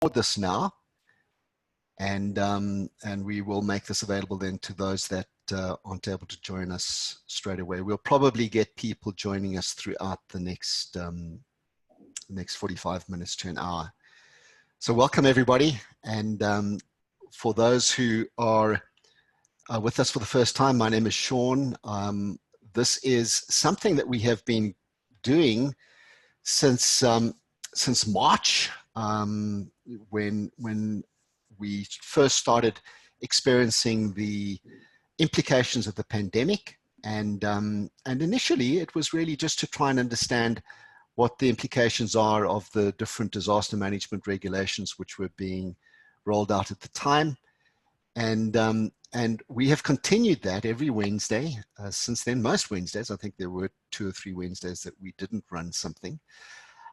this now, and we will make this available then to those that aren't able to join us straight away. We'll probably get people joining us throughout the next 45 minutes to an hour. So welcome everybody, and for those who are with us for the first time, my name is Sean. This is something that we have been doing since March, when we first started experiencing the implications of the pandemic, and initially it was really just to try and understand what the implications are of the different disaster management regulations which were being rolled out at the time, and we have continued that every Wednesday since then. Most Wednesdays, I think there were 2 or 3 Wednesdays that we didn't run something.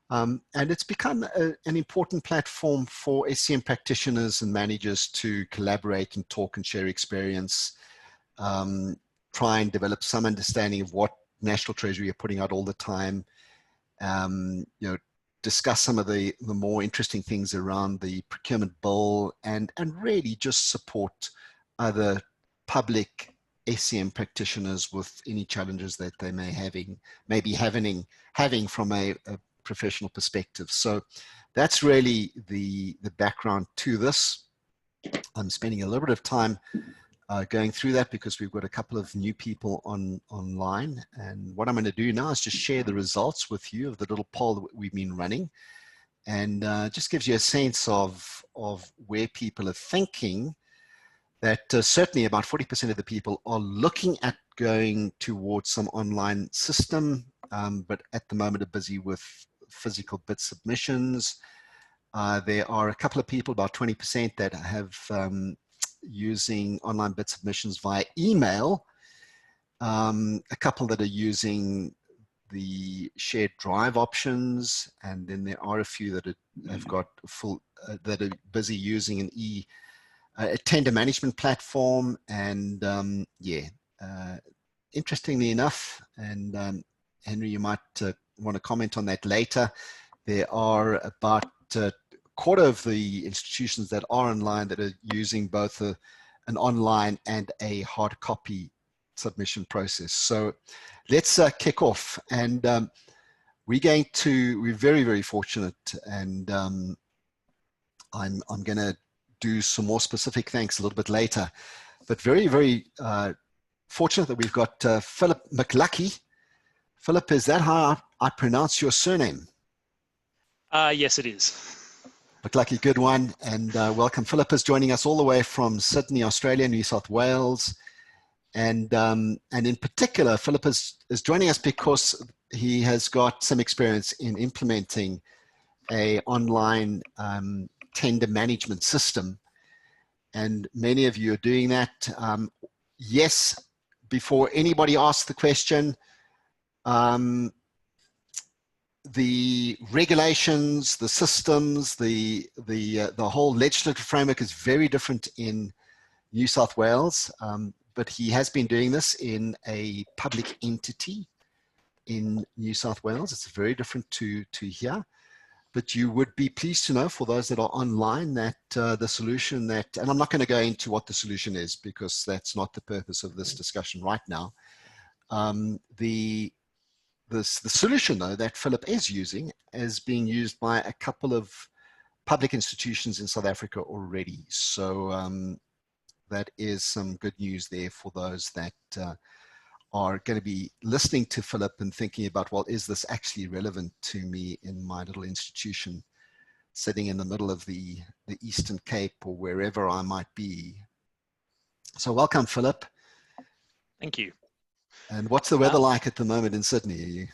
And it's become an important platform for SCM practitioners and managers to collaborate and talk and share experience, try and develop some understanding of what National Treasury are putting out all the time, discuss some of the more interesting things around the procurement bill, and really just support other public SCM practitioners with any challenges that they may be having from a professional perspective. So that's really the background to this. I'm spending a little bit of time going through that because we've got a couple of new people online, and what I'm going to do now is just share the results with you of the little poll that we've been running, and just gives you a sense of where people are thinking. That certainly about 40% of the people are looking at going towards some online system, but at the moment are busy with physical bid submissions. There are a couple of people, about 20%, that have using online bid submissions via email, a couple that are using the shared drive options, and then there are a few that have got full that are busy using a tender management platform. And interestingly enough, and Henry, you might want to comment on that later, there are about a quarter of the institutions that are online that are using both an online and a hard copy submission process. So let's kick off, and we're very, very fortunate, and I'm going to do some more specific thanks a little bit later, but very, very fortunate that we've got Philip McLuckie. Philip, is that how I pronounce your surname? Yes, it is. McLuckie, good one, and welcome. Philip is joining us all the way from Sydney, Australia, New South Wales, and in particular, Philip is joining us because he has got some experience in implementing a online tender management system, and many of you are doing that. Yes, before anybody asks the question, the regulations, the systems, the whole legislative framework is very different in New South Wales, but he has been doing this in a public entity in New South Wales. It's very different to here. But you would be pleased to know, for those that are online, that the solution that, and I'm not going to go into what the solution is because that's not the purpose of this discussion right now. The solution, though, that Philip is using is being used by a couple of public institutions in South Africa already. So that is some good news there for those that are going to be listening to Philip and thinking about, well, is this actually relevant to me in my little institution sitting in the middle of the Eastern Cape or wherever I might be. So welcome, Philip. Thank you. And what's the weather like at the moment in Sydney?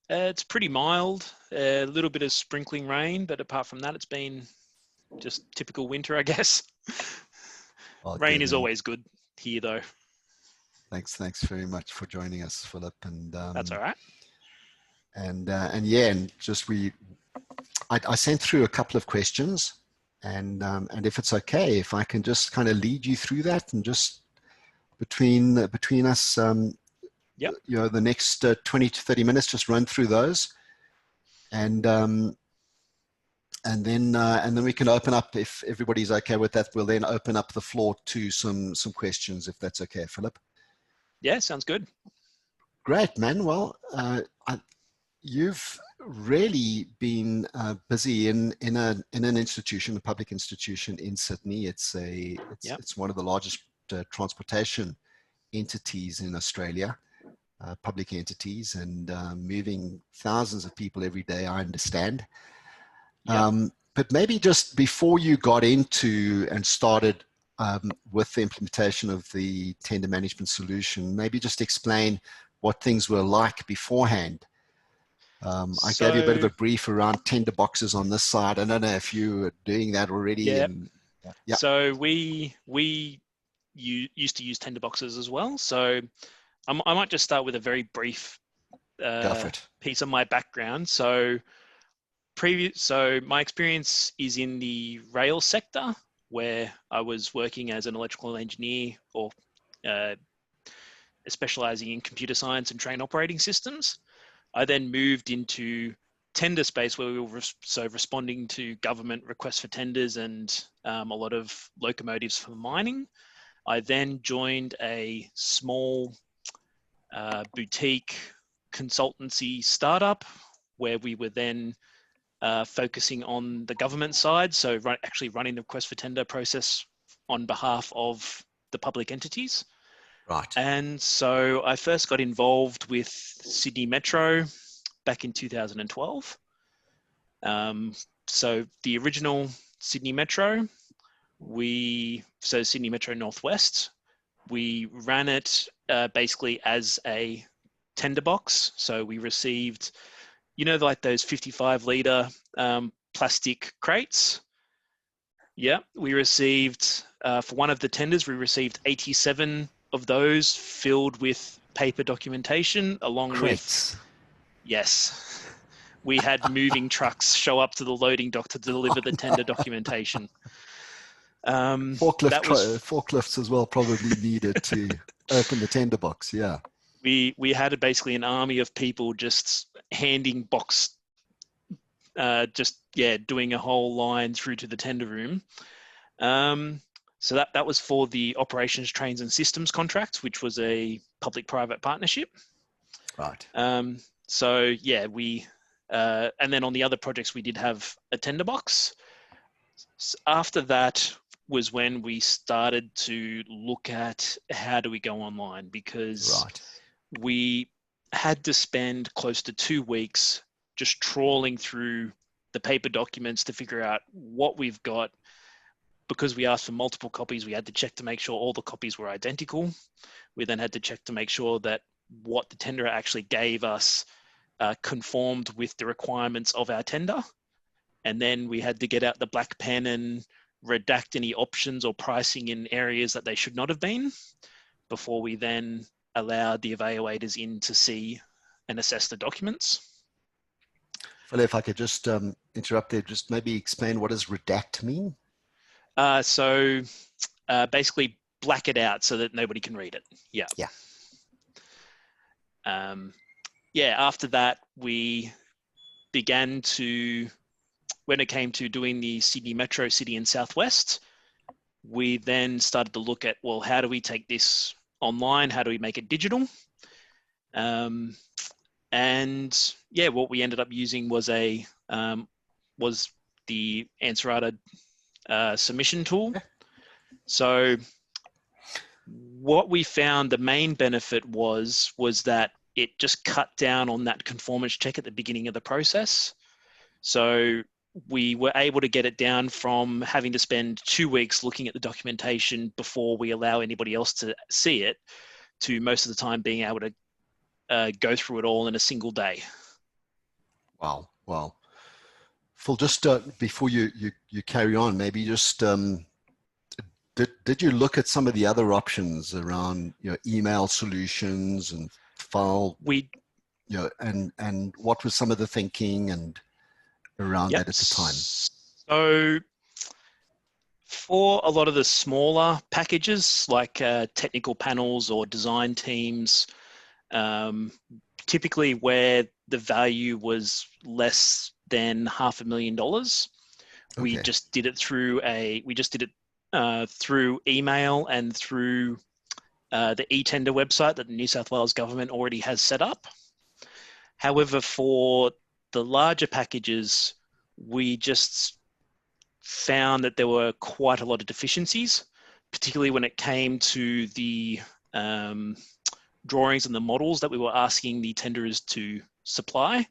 It's pretty mild, a little bit of sprinkling rain, but apart from that, it's been just typical winter, I guess. Well, rain is always good here, though. Thanks very much for joining us, Philip. And that's all right. And just I sent through a couple of questions, and if it's okay, if I can just kind of lead you through that, and just between us, yep. The next 20 to 30 minutes, just run through those, and and then we can open up, if everybody's okay with that, we'll then open up the floor to some questions, if that's okay, Philip. Yeah, sounds good. Great, man. Well, you've really been busy in an institution, a public institution in Sydney. It's one of the largest transportation entities in Australia, public entities, and moving thousands of people every day, I understand. Yep. But maybe just before you got into and started with the implementation of the tender management solution, maybe just explain what things were like beforehand. I gave you a bit of a brief around tender boxes on this side. I don't know if you were doing that already. Yeah. Yeah. So we used to use tender boxes as well. So I might just start with a very brief piece of my background. So my experience is in the rail sector, where I was working as an electrical engineer, or specializing in computer science and train operating systems. I then moved into tender space, where we were responding to government requests for tenders and a lot of locomotives for mining. I then joined a small boutique consultancy startup, where we were then focusing on the government side, so actually running the request for tender process on behalf of the public entities. Right. And so I first got involved with Sydney Metro back in 2012. So the original Sydney Metro, Sydney Metro Northwest, we ran it basically as a tender box. So we received, like those 55-litre plastic crates. Yeah, we received, for one of the tenders, we received 87 of those filled with paper documentation, along with, yes, we had moving trucks show up to the loading dock to deliver the tender documentation. Forklifts as well probably needed to open the tender box. Yeah. We had basically an army of people just handing box, doing a whole line through to the tender room. So that was for the operations, trains and systems contract, which was a public-private partnership. Right. So yeah, and then on the other projects, we did have a tender box. So after that was when we started to look at how do we go online, because we had to spend close to 2 weeks just trawling through the paper documents to figure out what we've got. Because we asked for multiple copies, we had to check to make sure all the copies were identical. We then had to check to make sure that what the tenderer actually gave us conformed with the requirements of our tender. And then we had to get out the black pen and redact any options or pricing in areas that they should not have been, before we then allowed the evaluators in to see and assess the documents. Well, if I could just interrupt there, just maybe explain, what does redact mean? So basically black it out so that nobody can read it. Yeah. Yeah. After that, we began to, when it came to doing the Sydney Metro City and Southwest, we then started to look at, well, how do we take this online? How do we make it digital? And yeah, what we ended up using was the Answerada submission tool. So what we found the main benefit was that it just cut down on that conformance check at the beginning of the process. So we were able to get it down from having to spend 2 weeks looking at the documentation before we allow anybody else to see it, to most of the time being able to go through it all in a single day. Wow. Phil, just before you carry on, maybe just did you look at some of the other options around email solutions and file? And what was some of the thinking and around that at the time? So for a lot of the smaller packages, like technical panels or design teams, typically where the value was less than $500,000, We Okay. just did it through through email and through the eTender website that the New South Wales government already has set up. However, for the larger packages, we just found that there were quite a lot of deficiencies, particularly when it came to the drawings and the models that we were asking the tenderers to supply,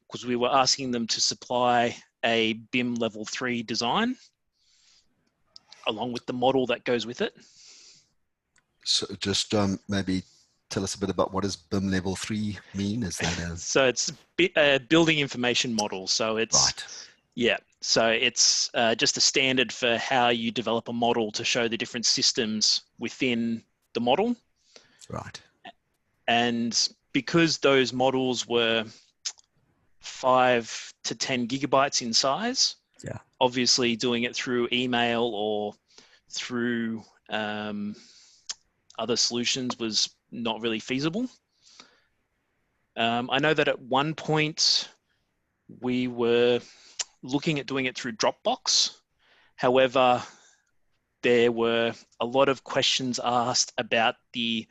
because we were asking them to supply a BIM level 3 design along with the model that goes with it. So just maybe tell us a bit about what does BIM level 3 mean? Is that a... So it's a building information model. So it's, Right. yeah. So it's just a standard for how you develop a model to show the different systems within the model. Right. And because those models were 5 to 10 gigabytes in size, Yeah. obviously doing it through email or through other solutions was not really feasible. I know that at one point we were looking at doing it through Dropbox. However, there were a lot of questions asked about the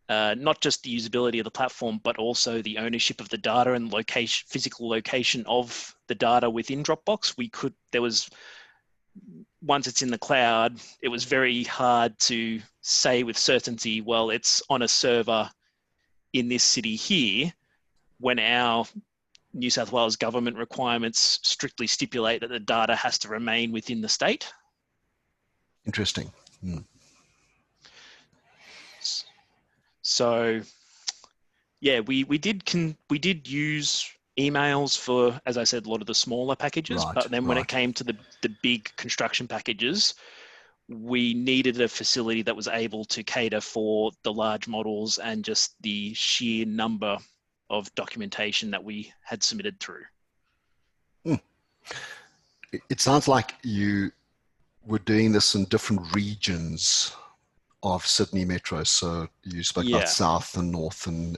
not just the usability of the platform, but also the ownership of the data and location, physical location of the data within Dropbox. Once it's in the cloud, it was very hard to say with certainty, well, it's on a server in this city here, when our New South Wales government requirements strictly stipulate that the data has to remain within the state. Interesting. So, yeah, we did use emails for, as I said, a lot of the smaller packages. Right, But then when right. it came to the big construction packages, we needed a facility that was able to cater for the large models and just the sheer number of documentation that we had submitted through. It sounds like you were doing this in different regions of Sydney Metro. So you spoke about Yeah. South and North, and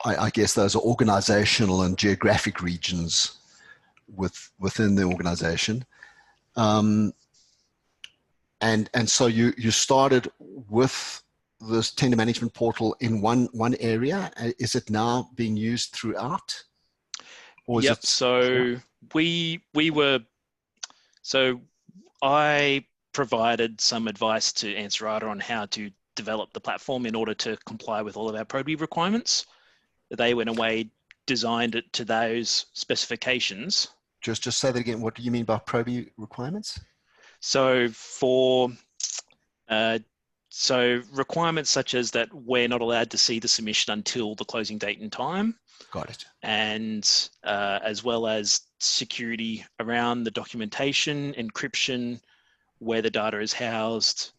I guess those are organizational and geographic regions within the organization. And so you started with this tender management portal in one area. Is it now being used throughout? Or is Yep. it, So so I provided some advice to Ansarada on how to develop the platform in order to comply with all of our probity requirements. They went away, designed it to those specifications. just say that again. What do you mean by probity requirements? So so requirements such as that we're not allowed to see the submission until the closing date and time. Got it. And as well as security around the documentation, encryption, where the data is housed,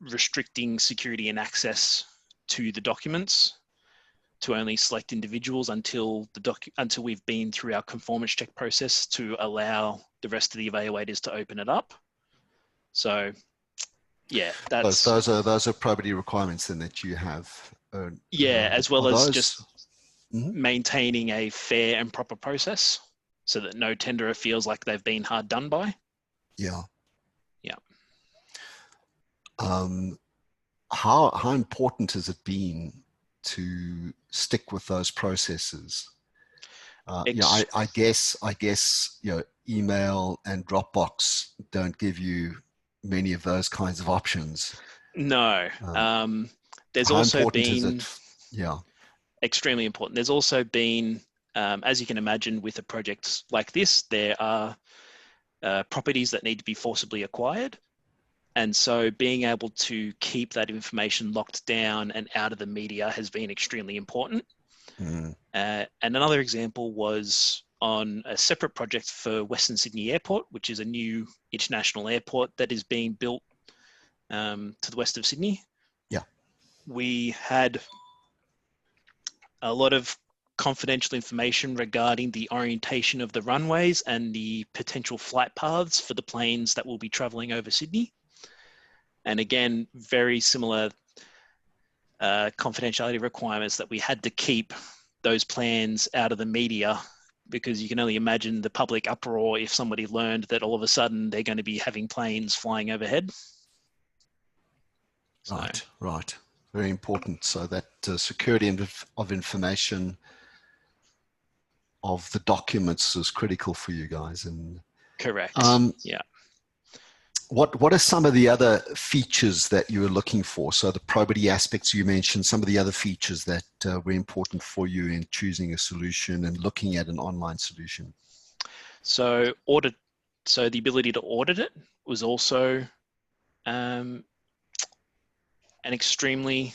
restricting security and access to the documents to only select individuals until we've been through our conformance check process to allow the rest of the evaluators to open it up. So, yeah, that's those are probity requirements then that you have. yeah, as well as those... just maintaining a fair and proper process so that no tenderer feels like they've been hard done by. Yeah. Yeah. How important has it been to stick with those processes? Yeah, I guess email and Dropbox don't give you many of those kinds of options. No. There's how also important been is it? Yeah. Extremely important. There's also been, as you can imagine, with a project like this, there are properties that need to be forcibly acquired. And so being able to keep that information locked down and out of the media has been extremely important. And another example was on a separate project for Western Sydney Airport, which is a new international airport that is being built to the west of Sydney. Yeah. We had a lot of confidential information regarding the orientation of the runways and the potential flight paths for the planes that will be traveling over Sydney. And again, very similar confidentiality requirements that we had to keep those plans out of the media because you can only imagine the public uproar if somebody learned that all of a sudden they're going to be having planes flying overhead. So, Right. Very important. So that security of information of the documents is critical for you guys. And correct. Yeah. What are some of the other features that you were looking for? So the probity aspects you mentioned, some of the other features that were important for you in choosing a solution and looking at an online solution. So the ability to audit it was also an extremely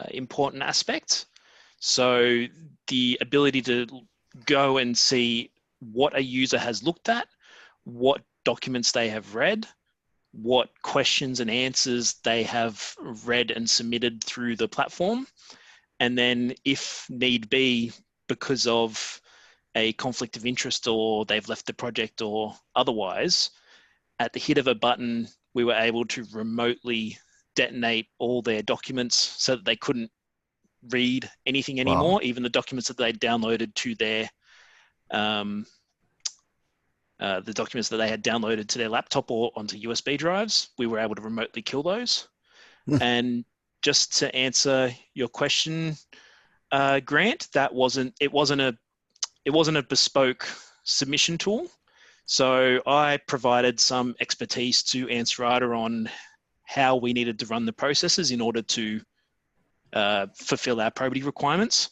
important aspect. So the ability to go and see what a user has looked at, what documents they have read, what questions and answers they have read and submitted through the platform. And then if need be, because of a conflict of interest or they've left the project or otherwise, at the hit of a button, we were able to remotely detonate all their documents so that they couldn't read anything anymore. Wow. Even the documents that they downloaded to their the documents that they had downloaded to their laptop or onto USB drives, we were able to remotely kill those. And just to answer your question, Grant, it wasn't a bespoke submission tool. So I provided some expertise to Ansarada on how we needed to run the processes in order to fulfill our probity requirements.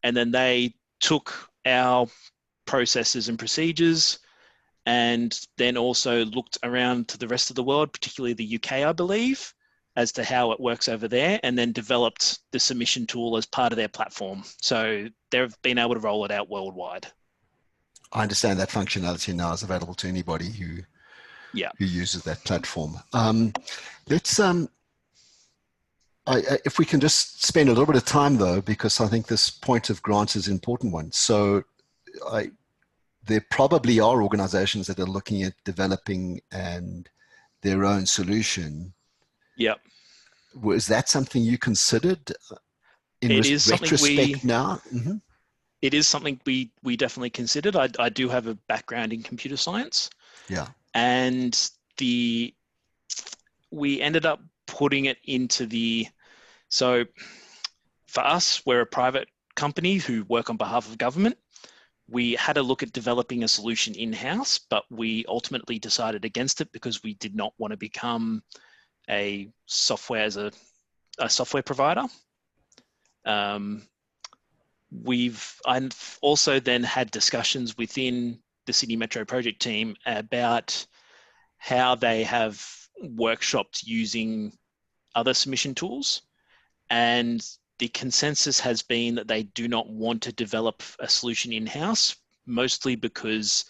And then they took our processes and procedures and then also looked around to the rest of the world, particularly the UK, I believe, as to how it works over there, and then developed the submission tool as part of their platform. So they've been able to roll it out worldwide. I understand that functionality now is available to anybody who uses that platform. Let's if we can just spend a little bit of time though, because I think this point of grants is an important one. So there probably are organizations that are looking at developing and their own solution. Yep. Was that something you considered in retrospect now? Mm-hmm. It is something we definitely considered. I do have a background in computer science. Yeah. And we ended up putting it into so for us, we're a private company who work on behalf of government. We had a look at developing a solution in-house, but we ultimately decided against it because we did not want to become a software provider. I've also then had discussions within the Sydney Metro project team about how they have workshopped using other submission tools, and the consensus has been that they do not want to develop a solution in-house, mostly because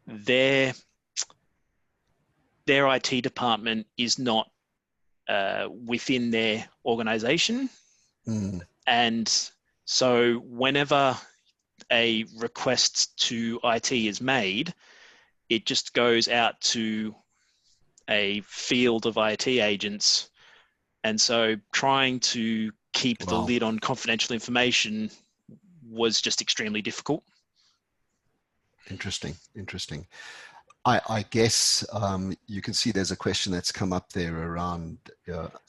their IT department is not within their organization. And so whenever a request to IT is made, it just goes out to a field of IT agents. And so trying to keep the lid on confidential information was just extremely difficult. Interesting. I guess you can see there's a question that's come up there around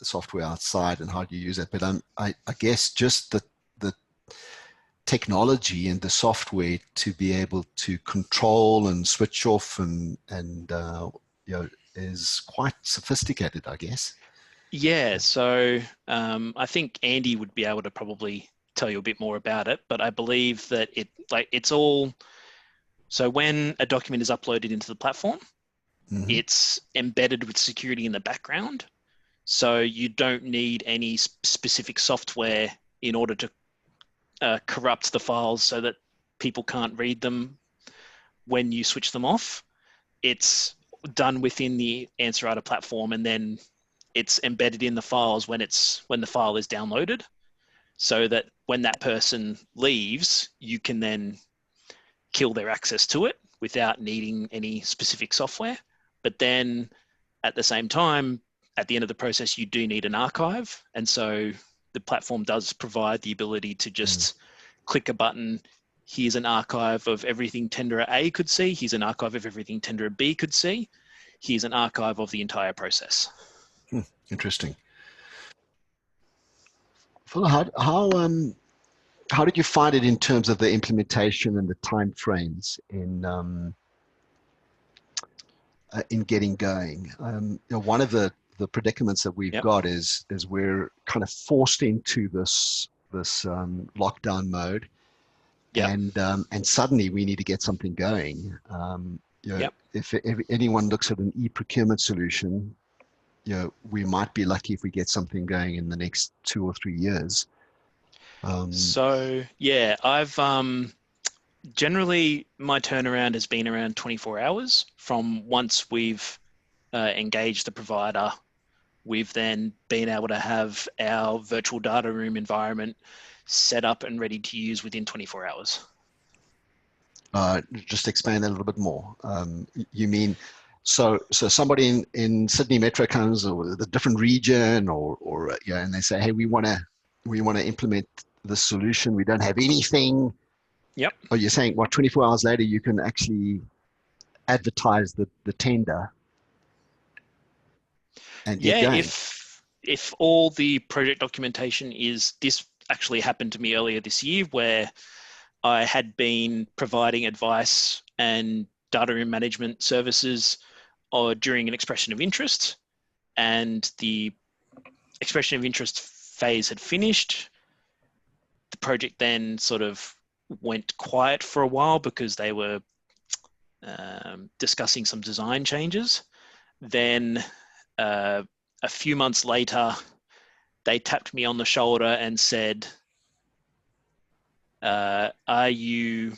software outside and how do you use it. But I guess just the technology and the software to be able to control and switch off and is quite sophisticated, I guess. Yeah, so I think Andy would be able to probably tell you a bit more about it, but I believe that it's all, so when a document is uploaded into the platform, it's embedded with security in the background. So you don't need any specific software in order to corrupt the files so that people can't read them when you switch them off. It's done within the Ansarada platform, and then it's embedded in the files when the file is downloaded, so that when that person leaves, you can then kill their access to it without needing any specific software. But then at the same time, at the end of the process, you do need an archive. And so the platform does provide the ability to just click a button, Here's an archive of everything tenderer A could see. Here's an archive of everything tenderer B could see. Here's an archive of the entire process. Interesting. Phil, how did you find it in terms of the implementation and the time frames in getting going? One of the predicaments that we've got is we're kind of forced into this lockdown mode, and suddenly we need to get something going. If anyone looks at an e-procurement solution, we might be lucky if we get something going in the next 2 or 3 years. So yeah, I've generally my turnaround has been around 24 hours from once we've engaged the provider. We've then been able to have our virtual data room environment set up and ready to use within 24 hours. Just explain that a little bit more. You mean, so somebody in Sydney Metro comes, or the different region, or and they say, hey, we want to implement the solution. We don't have anything. Yep. Oh, you're saying, 24 hours later, you can actually advertise the tender and get going. If all the project documentation is, this actually happened to me earlier this year, where I had been providing advice and data room management services during an expression of interest, and the expression of interest phase had finished. The project then sort of went quiet for a while because they were discussing some design changes. Then a few months later, they tapped me on the shoulder and said, are you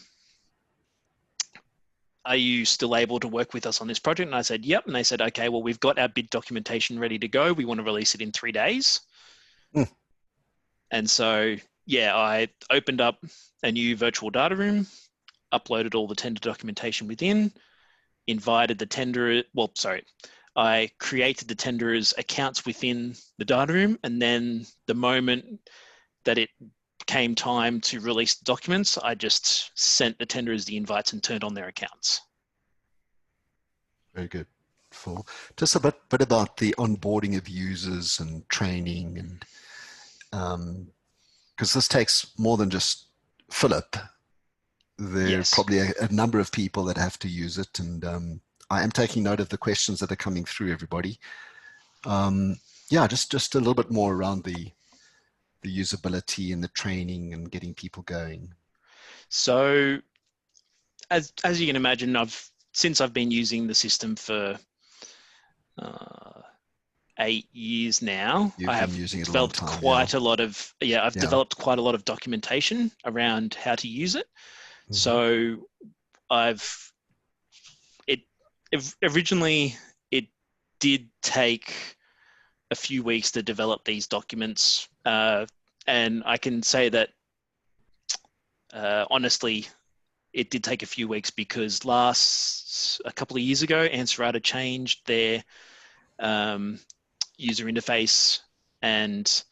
still able to work with us on this project? And I said, yep. And they said, okay, well, we've got our bid documentation ready to go. We want to release it in 3 days. And so, yeah, I opened up a new virtual data room, uploaded all the tender documentation within, invited the tenderer, I created the tenderers' accounts within the data room. And then the moment that it came time to release the documents, I just sent the tenderers the invites and turned on their accounts. Very good. Just a bit about the onboarding of users and training, and because this takes more than just Philip. There's probably a number of people that have to use it, and I am taking note of the questions that are coming through, everybody. Just a little bit more around the usability and the training and getting people going. So as you can imagine, since I've been using the system for 8 years now, I have developed quite a lot of developed quite a lot of documentation around how to use it. So originally it did take a few weeks to develop these documents, and I can say that honestly, it did take a few weeks because a couple of years ago, Ansarada changed their user interface and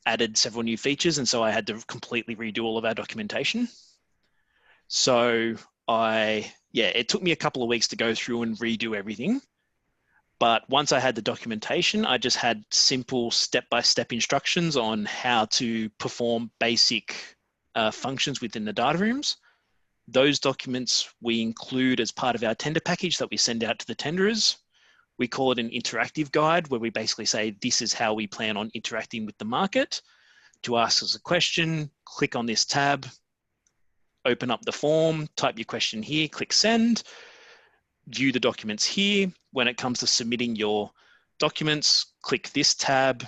added several new features, and so I had to completely redo all of our documentation. So it took me a couple of weeks to go through and redo everything. But once I had the documentation, I just had simple step-by-step instructions on how to perform basic functions within the data rooms. Those documents we include as part of our tender package that we send out to the tenderers. We call it an interactive guide, where we basically say, this is how we plan on interacting with the market. To ask us a question, click on this tab, open up the form, type your question here, click send, view the documents here. When it comes to submitting your documents, click this tab,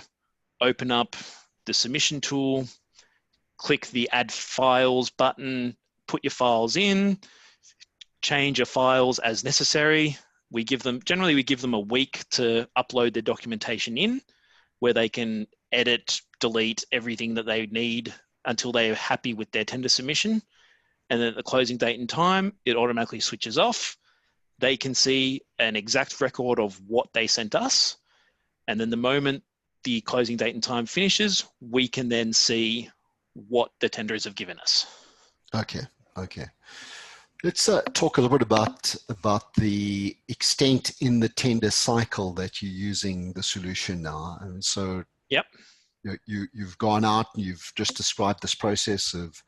open up the submission tool, click the add files button, put your files in, change your files as necessary. Generally we give them a week to upload their documentation in, where they can edit, delete everything that they need until they are happy with their tender submission. And then at the closing date and time, it automatically switches off. They can see an exact record of what they sent us. And then the moment the closing date and time finishes, we can then see what the tenderers have given us. Okay, Okay. Let's talk a little bit about the extent in the tender cycle that you're using the solution now. And so, Yep. you've gone out and you've just described this process of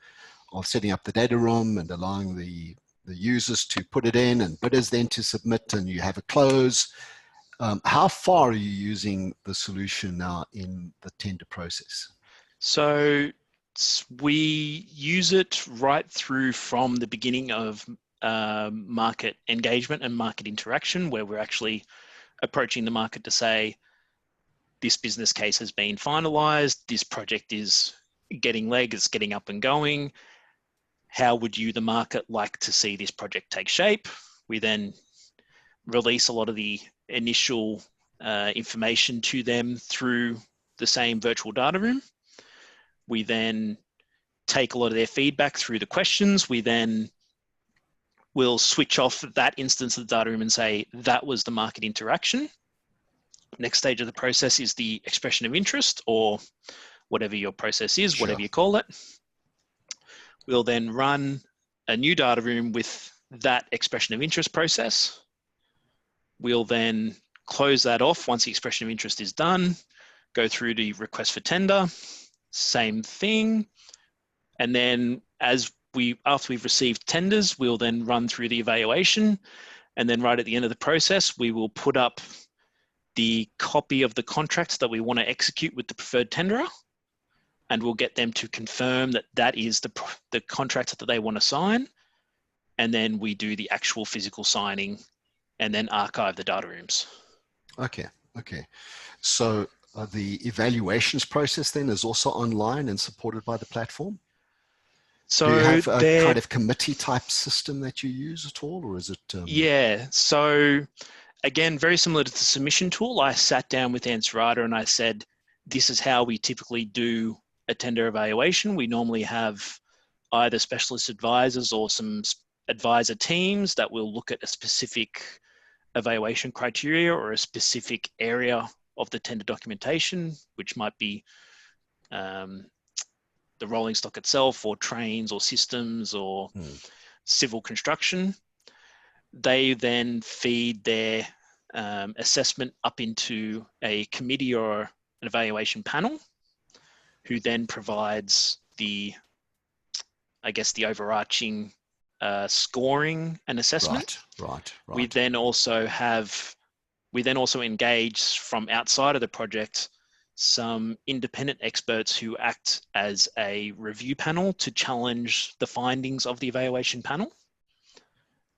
setting up the data room and allowing the users to put it in and bidders then to submit, and you have a close. How far are you using the solution now in the tender process? So we use it right through from the beginning of market engagement and market interaction, where we're actually approaching the market to say, this business case has been finalized, this project is getting legs, it's getting up and going. How would you, the market, like to see this project take shape? We then release a lot of the initial information to them through the same virtual data room. We then take a lot of their feedback through the questions. We then will switch off that instance of the data room and say, that was the market interaction. Next stage of the process is the expression of interest, or whatever your process is, Sure. whatever you call it. We'll then run a new data room with that expression of interest process. We'll then close that off once the expression of interest is done, go through the request for tender, same thing. And then after we've received tenders, we'll then run through the evaluation. And then right at the end of the process, we will put up the copy of the contract that we want to execute with the preferred tenderer. And we'll get them to confirm that that is the contract that they want to sign. And then we do the actual physical signing and then archive the data rooms. Okay. So the evaluations process then is also online and supported by the platform? So do you have a kind of committee type system that you use at all, or is it? Yeah. So again, very similar to the submission tool, I sat down with Ansarada and I said, this is how we typically do a tender evaluation. We normally have either specialist advisors or some advisor teams that will look at a specific evaluation criteria or a specific area of the tender documentation, which might be the rolling stock itself, or trains or systems or civil construction. They then feed their assessment up into a committee or an evaluation panel, who then provides the overarching scoring and assessment. Right. We then also engage from outside of the project some independent experts who act as a review panel to challenge the findings of the evaluation panel.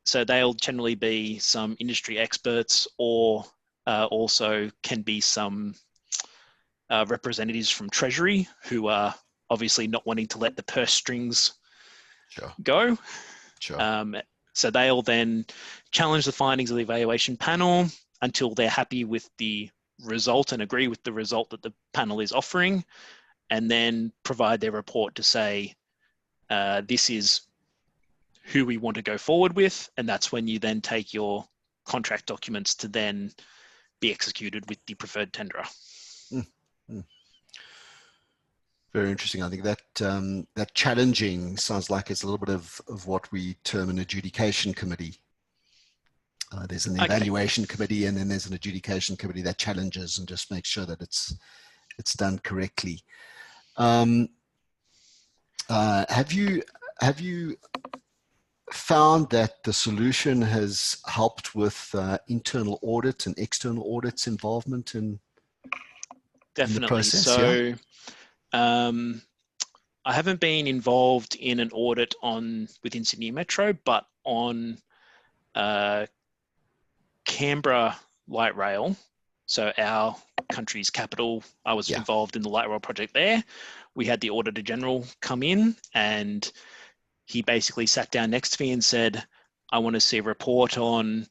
So they'll generally be some industry experts, or also can be some representatives from Treasury who are obviously not wanting to let the purse strings go. So they'll then challenge the findings of the evaluation panel until they're happy with the result and agree with the result that the panel is offering, and then provide their report to say, this is who we want to go forward with. And that's when you then take your contract documents to then be executed with the preferred tenderer. Very interesting. I think that that challenging sounds like it's a little bit of what we term an adjudication committee. There's an evaluation committee, and then there's an adjudication committee that challenges and just makes sure that it's done correctly. Have you found that the solution has helped with internal audit and external audits involvement in the process? So I haven't been involved in an audit within Sydney Metro, but on Canberra Light Rail, so our country's capital, I was involved in the light rail project there. We had the Auditor General come in, and he basically sat down next to me and said, I want to see a report on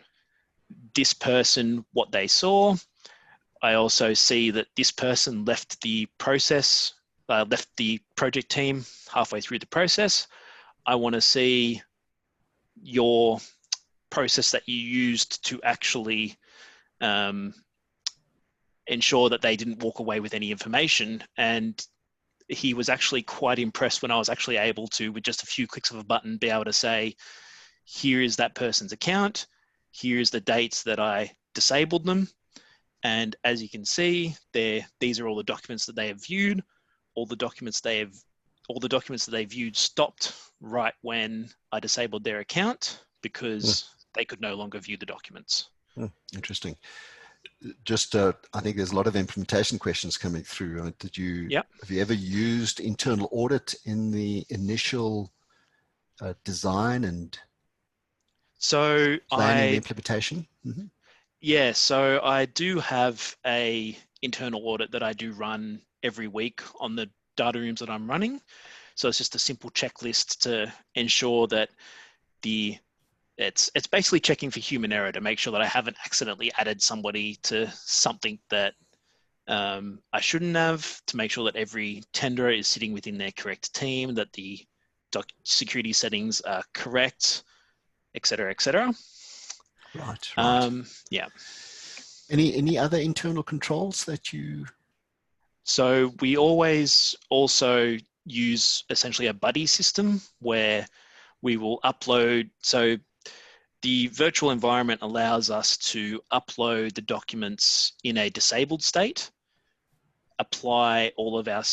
this person, what they saw. I also see that this person left the process, left the project team halfway through the process. I want to see your process that you used to actually ensure that they didn't walk away with any information. And he was actually quite impressed when I was actually able to, with just a few clicks of a button, be able to say, here is that person's account, here's the dates that I disabled them, and as you can see there, these are all the documents that they have viewed. All the documents that they viewed stopped right when I disabled their account, because they could no longer view the documents. Interesting. Just, I think there's a lot of implementation questions coming through. Have you ever used internal audit in the initial design and planning the implementation? Yeah, so I do have a internal audit that I do run every week on the data rooms that I'm running. So it's just a simple checklist to ensure that it's basically checking for human error to make sure that I haven't accidentally added somebody to something that I shouldn't have, to make sure that every tenderer is sitting within their correct team, that the security settings are correct, et cetera, et cetera. Right. Yeah. Any other internal controls that you? So we always also use essentially a buddy system where we will upload. So the virtual environment allows us to upload the documents in a disabled state, apply all of our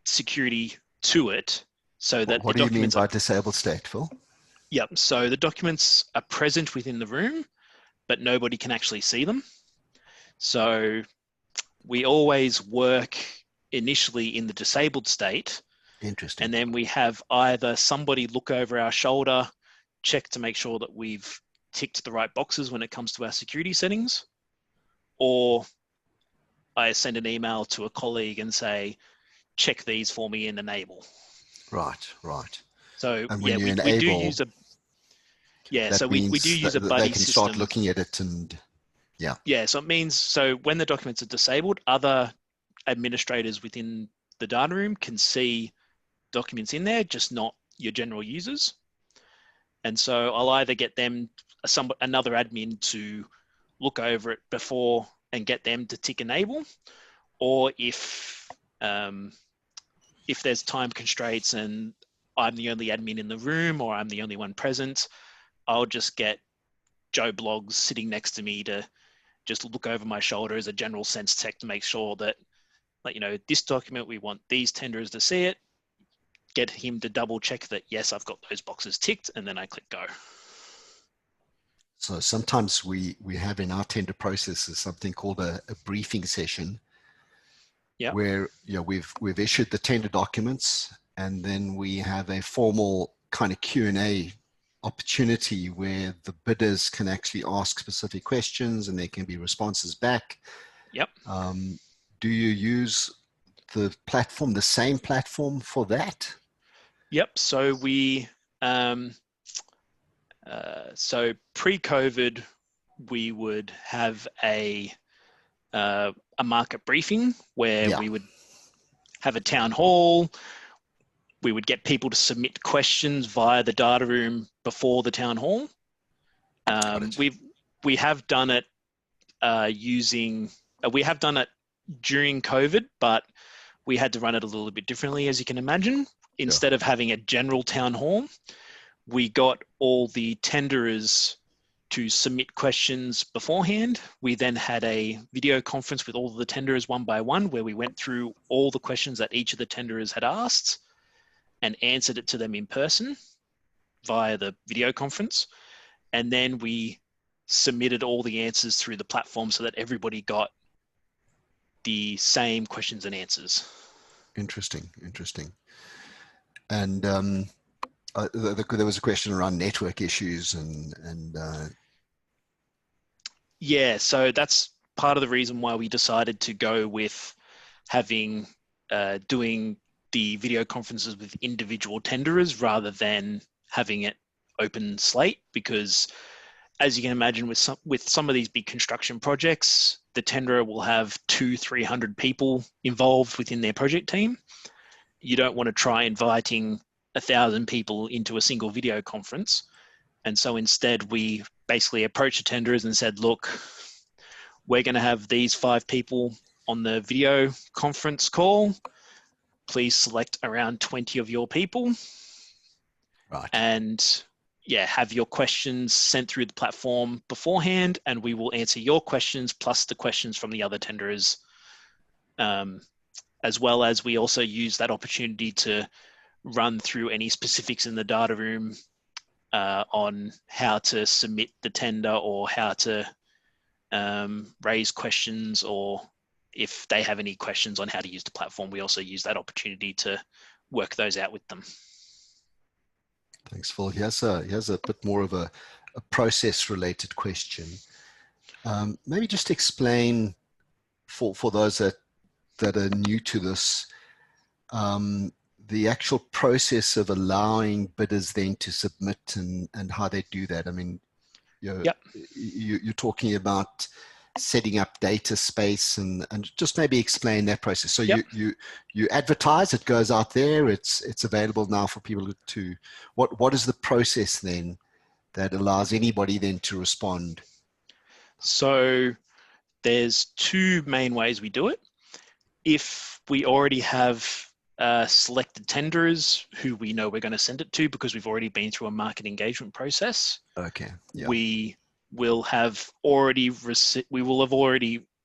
security to it, so that what do you mean by disabled state, Phil? Yep. So the documents are present within the room, but nobody can actually see them. So we always work initially in the disabled state. Interesting. And then we have either somebody look over our shoulder, check to make sure that we've ticked the right boxes when it comes to our security settings, or I send an email to a colleague and say, check these for me and enable. Right. So and yeah, we do use a we do use a buddy they can system. start looking at it and yeah. So it means, so when the documents are disabled, other administrators within the data room can see documents in there, just not your general users. And so I'll either get them, another admin, to look over it before and get them to tick enable, or if there's time constraints and I'm the only admin in the room or I'm the only one present, I'll just get Joe Bloggs sitting next to me to just look over my shoulder as a general sense check to make sure that, like, this document, we want these tenderers to see it, get him to double check that, yes, I've got those boxes ticked, and then I click go. So sometimes we have in our tender processes something called a briefing session, where we've issued the tender documents, and then we have a formal kind of Q&A opportunity where the bidders can actually ask specific questions and there can be responses back. Yep. Do you use the same platform for that? Yep. So we, so pre-COVID, we would have a market briefing where we would have a town hall. We would get people to submit questions via the data room before the town hall. We have done it we have done it during COVID, but we had to run it a little bit differently, as you can imagine. Instead of having a general town hall, we got all the tenderers to submit questions beforehand. We then had a video conference with all of the tenderers one by one, where we went through all the questions that each of the tenderers had asked and answered it to them in person via the video conference. And then we submitted all the answers through the platform so that everybody got the same questions and answers. Interesting. And there was a question around network issues and yeah, so that's part of the reason why we decided to go with having doing the video conferences with individual tenderers rather than having it open slate, because as you can imagine, with some of these big construction projects, the tenderer will have 200-300 people involved within their project team. You don't want to try inviting 1,000 people into a single video conference. And so instead, we basically approached the tenderers and said, look, we're going to have these 5 people on the video conference call. please select around 20 of your people. Right. And yeah, have your questions sent through the platform beforehand, and we will answer your questions plus the questions from the other tenderers. As well as we also use that opportunity to run through any specifics in the data room on how to submit the tender or how to raise questions, or if they have any questions on how to use the platform, we also use that opportunity to work those out with them. Thanks, Phil. Here's a bit more of a process-related question. Maybe just explain for those that are new to this, the actual process of allowing bidders then to submit and how they do that. I mean, you're talking about setting up data space and just maybe explain that process. So you advertise, it goes out there, it's available now for people to, what is the process then that allows anybody then to respond? So there's two main ways we do it. If we already have selected tenderers who we know we're going to send it to because we've already been through a market engagement process, okay, yeah. we will have already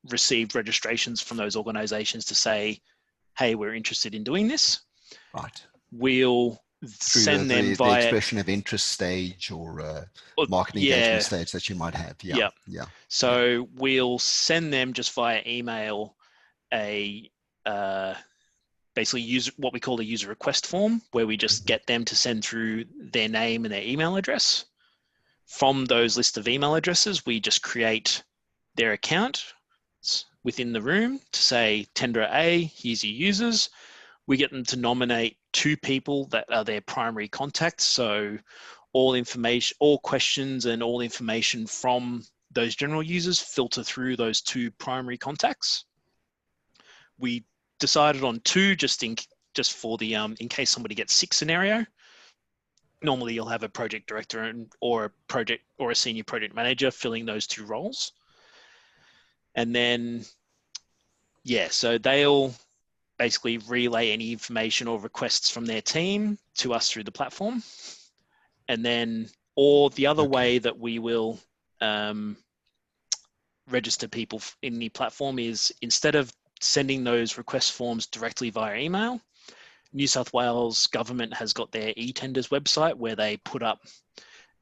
received registrations from those organizations to say, hey, we're interested in doing this. Right. We'll send them via the expression of interest stage or market engagement stage that you might have. Yeah. So we'll send them just via email basically what we call a user request form, where we just get them to send through their name and their email address. From those list of email addresses, we just create their account within the room to say, tenderer A, here's your users. We get them to nominate 2 people that are their primary contacts. So all information, all questions and all information from those general users filter through those 2 primary contacts. We decided on 2 just for the in case somebody gets sick scenario. Normally you'll have a project director or a senior project manager filling those 2 roles. And then, so they'll basically relay any information or requests from their team to us through the platform. And then, or the other way that we will register people in the platform is, instead of sending those request forms directly via email, New South Wales government has got their eTenders website where they put up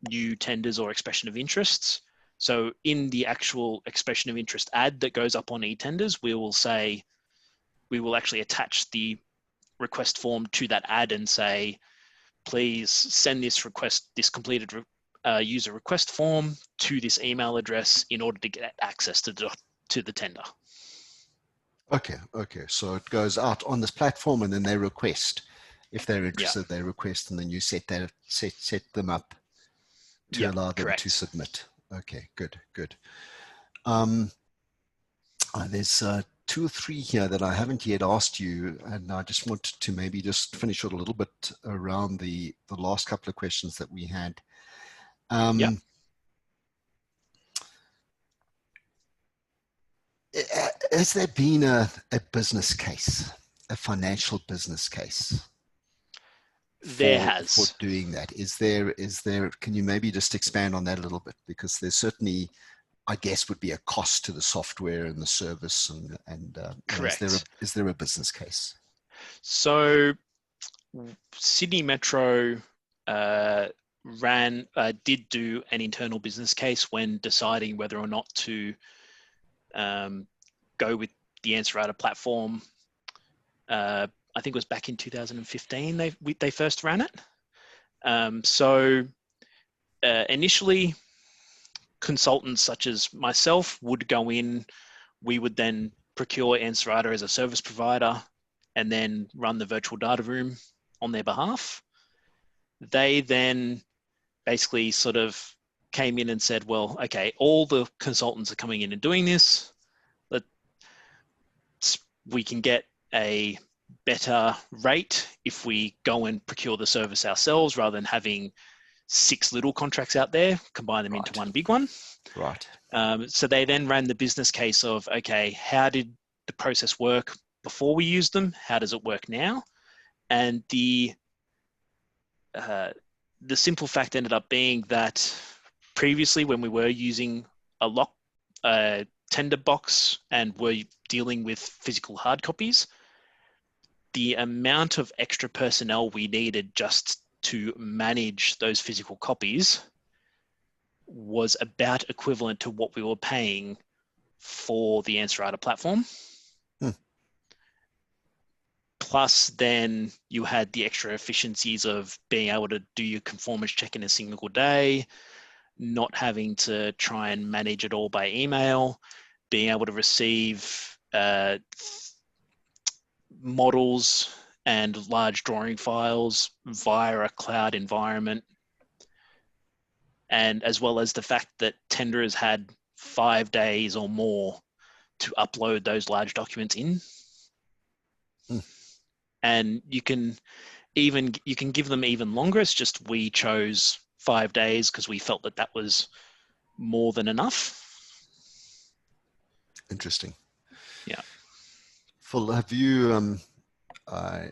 new tenders or expression of interests. So in the actual expression of interest ad that goes up on eTenders, we will actually attach the request form to that ad and say, please send this completed user request form to this email address in order to get access to the tender. Okay. So it goes out on this platform, and then they request. If they're interested, they request, and then you set them up to allow them to submit. Okay, good. There's 2 or 3 here that I haven't yet asked you, and I just wanted to maybe just finish it a little bit around the last couple of questions that we had. Has there been a business case, a financial business case? For doing that? Is there, can you maybe just expand on that a little bit? Because there's certainly, I guess, would be a cost to the software and the service, and correct. Is there a business case? So Sydney Metro did do an internal business case when deciding whether or not to go with the Answerada platform. I think it was back in 2015 they first ran it. So initially, consultants such as myself would go in. We would then procure Answerada as a service provider and then run the virtual data room on their behalf. They then basically sort of came in and said, well, okay, all the consultants are coming in and doing this. We can get a better rate if we go and procure the service ourselves rather than having 6 little contracts out there, combine them into one big one. Right. So they then ran the business case of, okay, how did the process work before we used them? How does it work now? And the simple fact ended up being that previously, when we were using a tender box and were dealing with physical hard copies, the amount of extra personnel we needed just to manage those physical copies was about equivalent to what we were paying for the Ansarada platform. Plus, then you had the extra efficiencies of being able to do your conformance check in a single day, not having to try and manage it all by email, being able to receive models and large drawing files via a cloud environment. And as well as the fact that tenderers had 5 days or more to upload those large documents in. And you can give them even longer. It's just we chose 5 days because we felt that that was more than enough. Interesting. Yeah. Phil, have you, I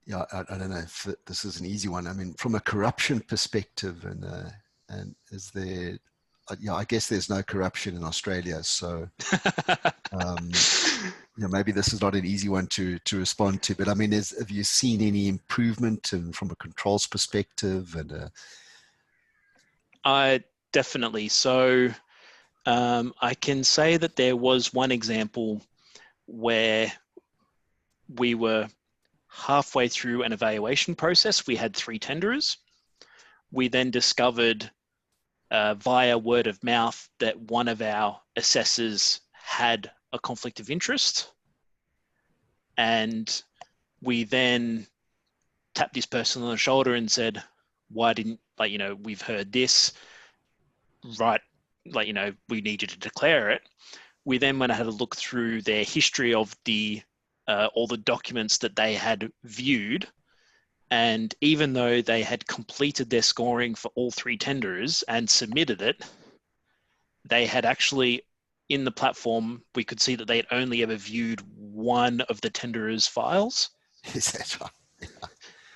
don't know if this is an easy one. I mean, from a corruption perspective, and is there, I guess there's no corruption in Australia. So, maybe this is not an easy one to respond to, but I mean, have you seen any improvement from a controls perspective? And definitely. So I can say that there was one example where we were halfway through an evaluation process. We had 3 tenderers. We then discovered via word of mouth that one of our assessors had a conflict of interest. And we then tapped this person on the shoulder and said, why didn't, we've heard this, right? We need you to declare it. We then went and had a look through their history of all the documents that they had viewed. And even though they had completed their scoring for all 3 tenders and submitted it, they had actually, in the platform, we could see that they had only ever viewed one of the tenderers' files. Is that right? Yeah.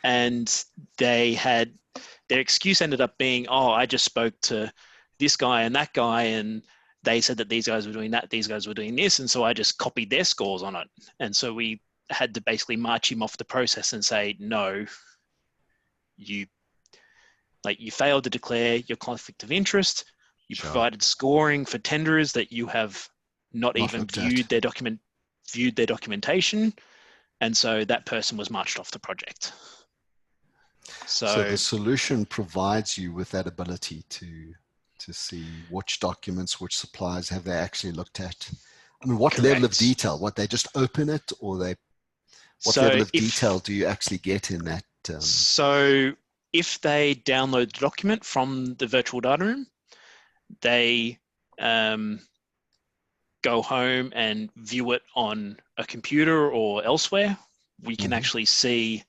And their excuse ended up being, oh, I just spoke to this guy and that guy, and they said that these guys were doing that, these guys were doing this, and so I just copied their scores on it. And so we had to basically march him off the process and say, no, you failed to declare your conflict of interest. You provided scoring for tenderers that you have not even viewed their documentation. And so that person was marched off the project. So the solution provides you with that ability to see which documents, which suppliers have they actually looked at. I mean, what level of detail? What, they just open it, or what level of detail do you actually get in that? So if they download the document from the virtual data room, they go home and view it on a computer or elsewhere. We can actually see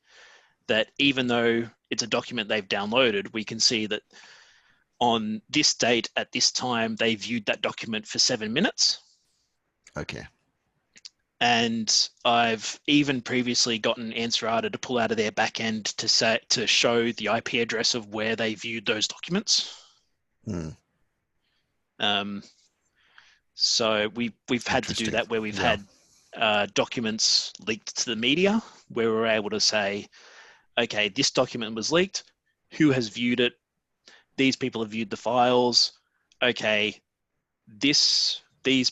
that even though it's a document they've downloaded, we can see that on this date at this time, they viewed that document for 7 minutes. Okay. And I've even previously gotten Ansarada to pull out of their backend to show the IP address of where they viewed those documents. So we've had to do that where we've had documents leaked to the media, where we're able to say, okay, this document was leaked. Who has viewed it? These people have viewed the files. Okay, these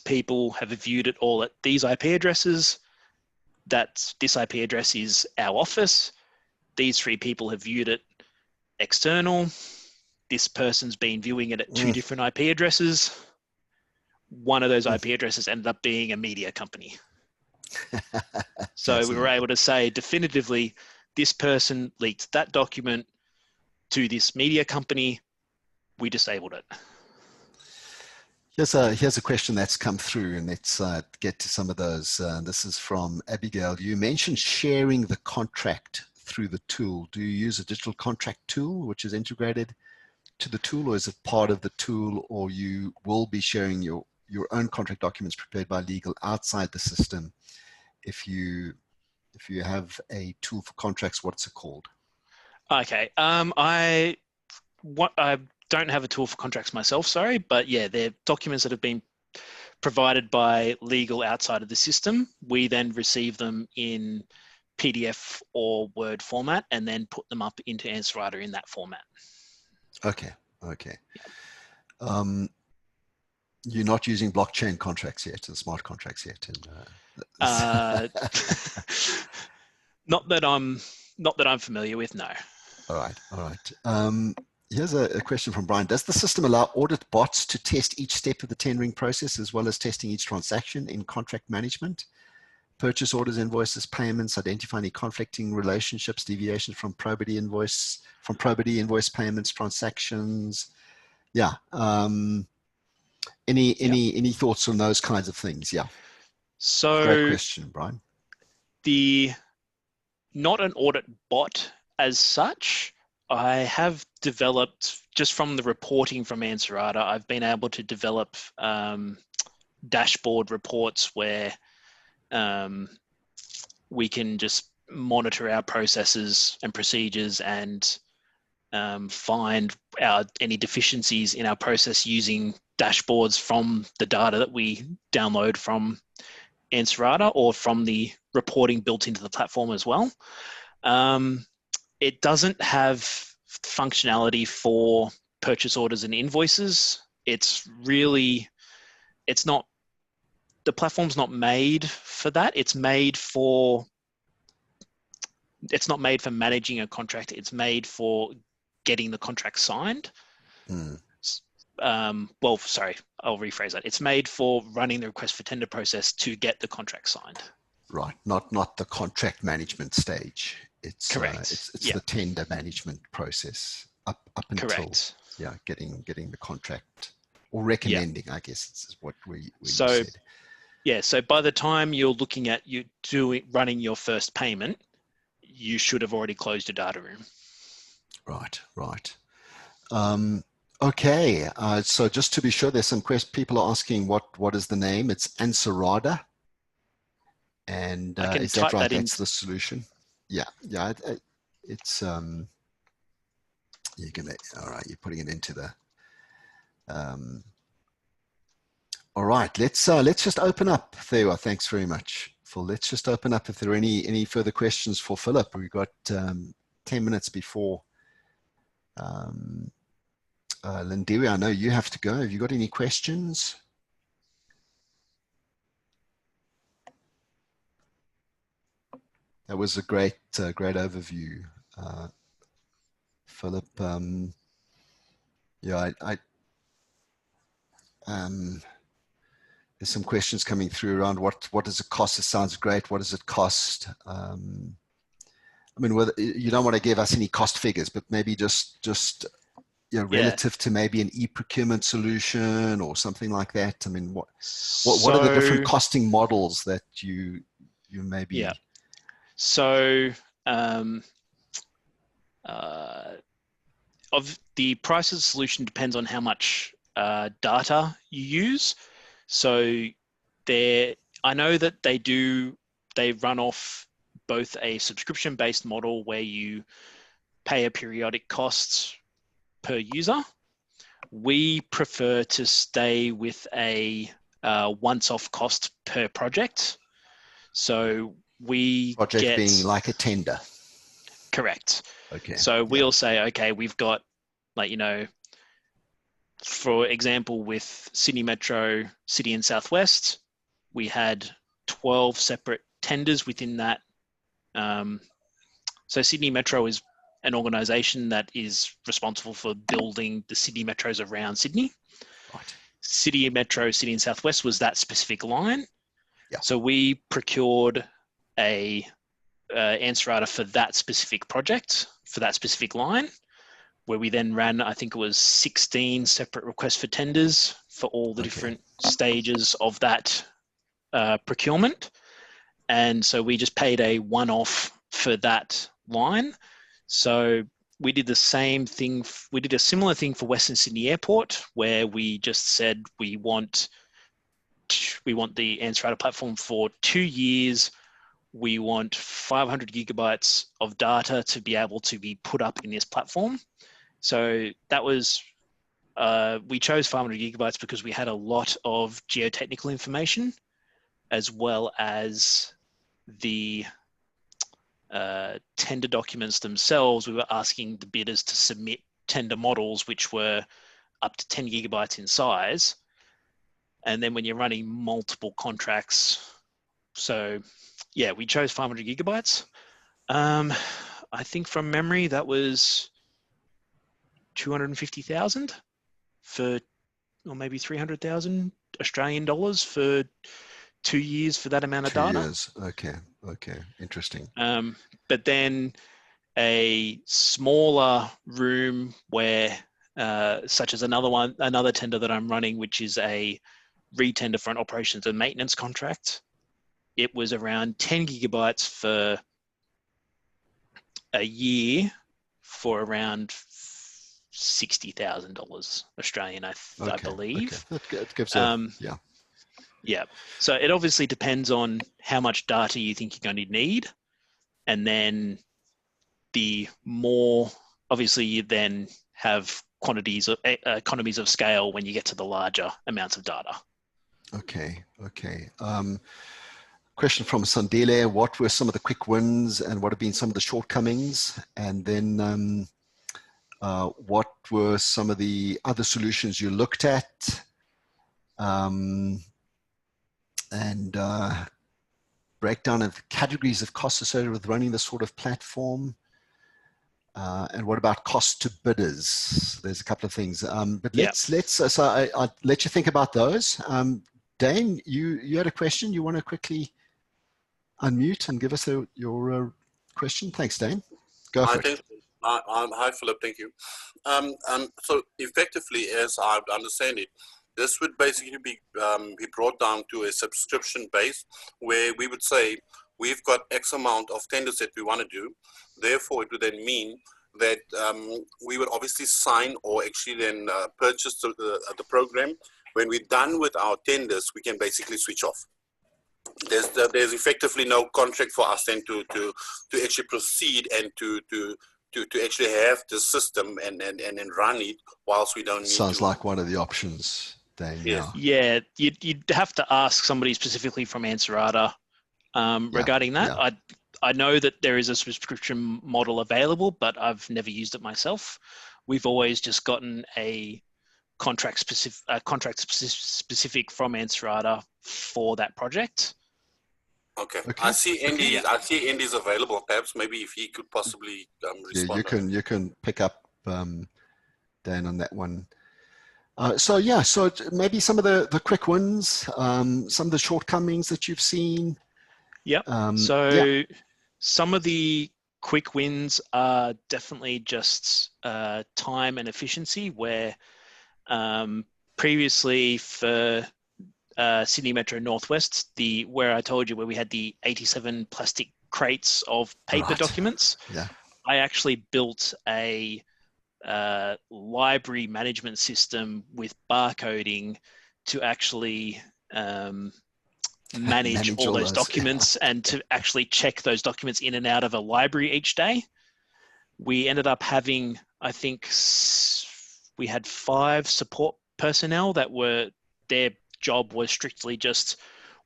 people have viewed it all at these IP addresses. This IP address is our office. These 3 people have viewed it external. This person's been viewing it at 2 different IP addresses. One of those IP addresses ended up being a media company. So we were able to say definitively, this person leaked that document to this media company. We disabled it. Here's a question that's come through, and let's get to some of those. This is from Abigail. You mentioned sharing the contract through the tool. Do you use a digital contract tool which is integrated to the tool, or is it part of the tool, or you will be sharing your own contract documents prepared by legal outside the system if you If you have a tool for contracts, what's it called? Okay. I don't have a tool for contracts myself, sorry, but yeah, they're documents that have been provided by legal outside of the system. We then receive them in PDF or Word format and then put them up into Answerwriter in that format. Okay. Okay. You're not using blockchain contracts yet and smart contracts yet. Not that I'm familiar with, no. All right. All right. Here's a question from Brian. Does the system allow audit bots to test each step of the tendering process as well as testing each transaction in contract management? Purchase orders, invoices, payments, identify any conflicting relationships, deviations from probity invoice payments, transactions. Yeah. Any thoughts on those kinds of things? Yeah. So great question, Brian. Not an audit bot as such. I have developed, just from the reporting from Answerwriter, I've been able to develop dashboard reports where we can just monitor our processes and procedures and find any deficiencies in our process using dashboards from the data that we download from Answerwriter or from the reporting built into the platform as well. It doesn't have functionality for purchase orders and invoices. The platform's not made for that. It's not made for managing a contract. It's made for getting the contract signed. Well, sorry, I'll rephrase that. It's made for running the request for tender process to get the contract signed. Right, not the contract management stage. It's correct. It's the tender management process up until correct. Yeah, getting the contract or recommending. I guess is what we so you said. Yeah, so by the time you're looking at running your first payment, you should have already closed your data room. Right. Okay, so just to be sure, there's some people are asking what is the name? It's Answerwriter, and is that right? That's the solution. Yeah. It's you're gonna. All right, you're putting it into the. All right, let's just open up. There you are. Thanks very much, Phil. Let's just open up if there are any further questions for Philip. We've got 10 minutes before. Lindiwe, I know you have to go. Have you got any questions? That was a great overview, Philip. Yeah, there's some questions coming through around what does it cost? It sounds great. What does it cost? I mean, whether you don't want to give us any cost figures, but maybe just relative to maybe an e-procurement solution or something like that. I mean, what are the different costing models that you maybe? Yeah. So of the price of the solution depends on how much data you use. So I know that they run off both a subscription-based model where you pay a periodic cost per user. We prefer to stay with a once-off cost per project. So project being like a tender. Correct. Okay. So we'll say, okay, we've got for example, with Sydney Metro, City and Southwest, we had 12 separate tenders within that. So Sydney Metro is an organisation that is responsible for building the Sydney Metros around Sydney. Right. City Metro, City and Southwest was that specific line. Yeah. So we procured a Answerwriter for that specific project, for that specific line, where we then ran, I think it was 16 separate requests for tenders for all the different stages of that procurement. And so we just paid a one-off for that line. So we did the same thing. We did a similar thing for Western Sydney Airport, where we just said we want the Answerwriter platform for 2 years we want 500 gigabytes of data to be able to be put up in this platform. So that was, we chose 500 gigabytes because we had a lot of geotechnical information, as well as the tender documents themselves. We were asking the bidders to submit tender models, which were up to 10 gigabytes in size. And then when you're running multiple contracts, so yeah, we chose 500 gigabytes. I think from memory, that was 250,000 for, or maybe 300,000 Australian dollars for 2 years for that amount of 2 data. years. Okay. Interesting. But then a smaller room where, such as another tender that I'm running, which is a re-tender for an operations and maintenance contract. It was around 10 gigabytes for a year for around $60,000 Australian, I believe. Okay. That gives a, yeah. Yeah. So it obviously depends on how much data you think you're going to need. And then the more, obviously you then have economies of scale when you get to the larger amounts of data. Okay. Question from Sandile: what were some of the quick wins and what have been some of the shortcomings? And then what were some of the other solutions you looked at? And breakdown of categories of costs associated with running this sort of platform. And what about cost to bidders? There's a couple of things, but so I'll let you think about those. Dane, you had a question. You want to quickly unmute and give us your question? Thanks, Dane. Go for it. Hi, Philip. Thank you. So effectively, as I understand it, this would basically be brought down to a subscription base where we would say we've got X amount of tenders that we want to do. Therefore, it would then mean that we would obviously sign or actually then purchase the program. When we're done with our tenders, we can basically switch off. There's effectively no contract for us then to actually proceed and to actually have the system and run it whilst we don't need Sounds to. like one of the options, Dane. Yes. Yeah, you'd have to ask somebody specifically from Ansarada regarding that. Yeah. I know that there is a subscription model available, but I've never used it myself. We've always just gotten a contract specific from Ansarada for that project. Okay. I see Andy's available. Perhaps maybe if he could possibly respond. Yeah, you can pick up Dan on that one. So maybe some of the quick wins, some of the shortcomings that you've seen. Yep. Some of the quick wins are definitely just time and efficiency, where previously for Sydney Metro Northwest, where I told you where we had the 87 plastic crates of paper documents, I actually built a library management system with barcoding to actually manage all those documents and to actually check those documents in and out of a library each day. We ended up having, I think we had 5 support personnel that their job was strictly just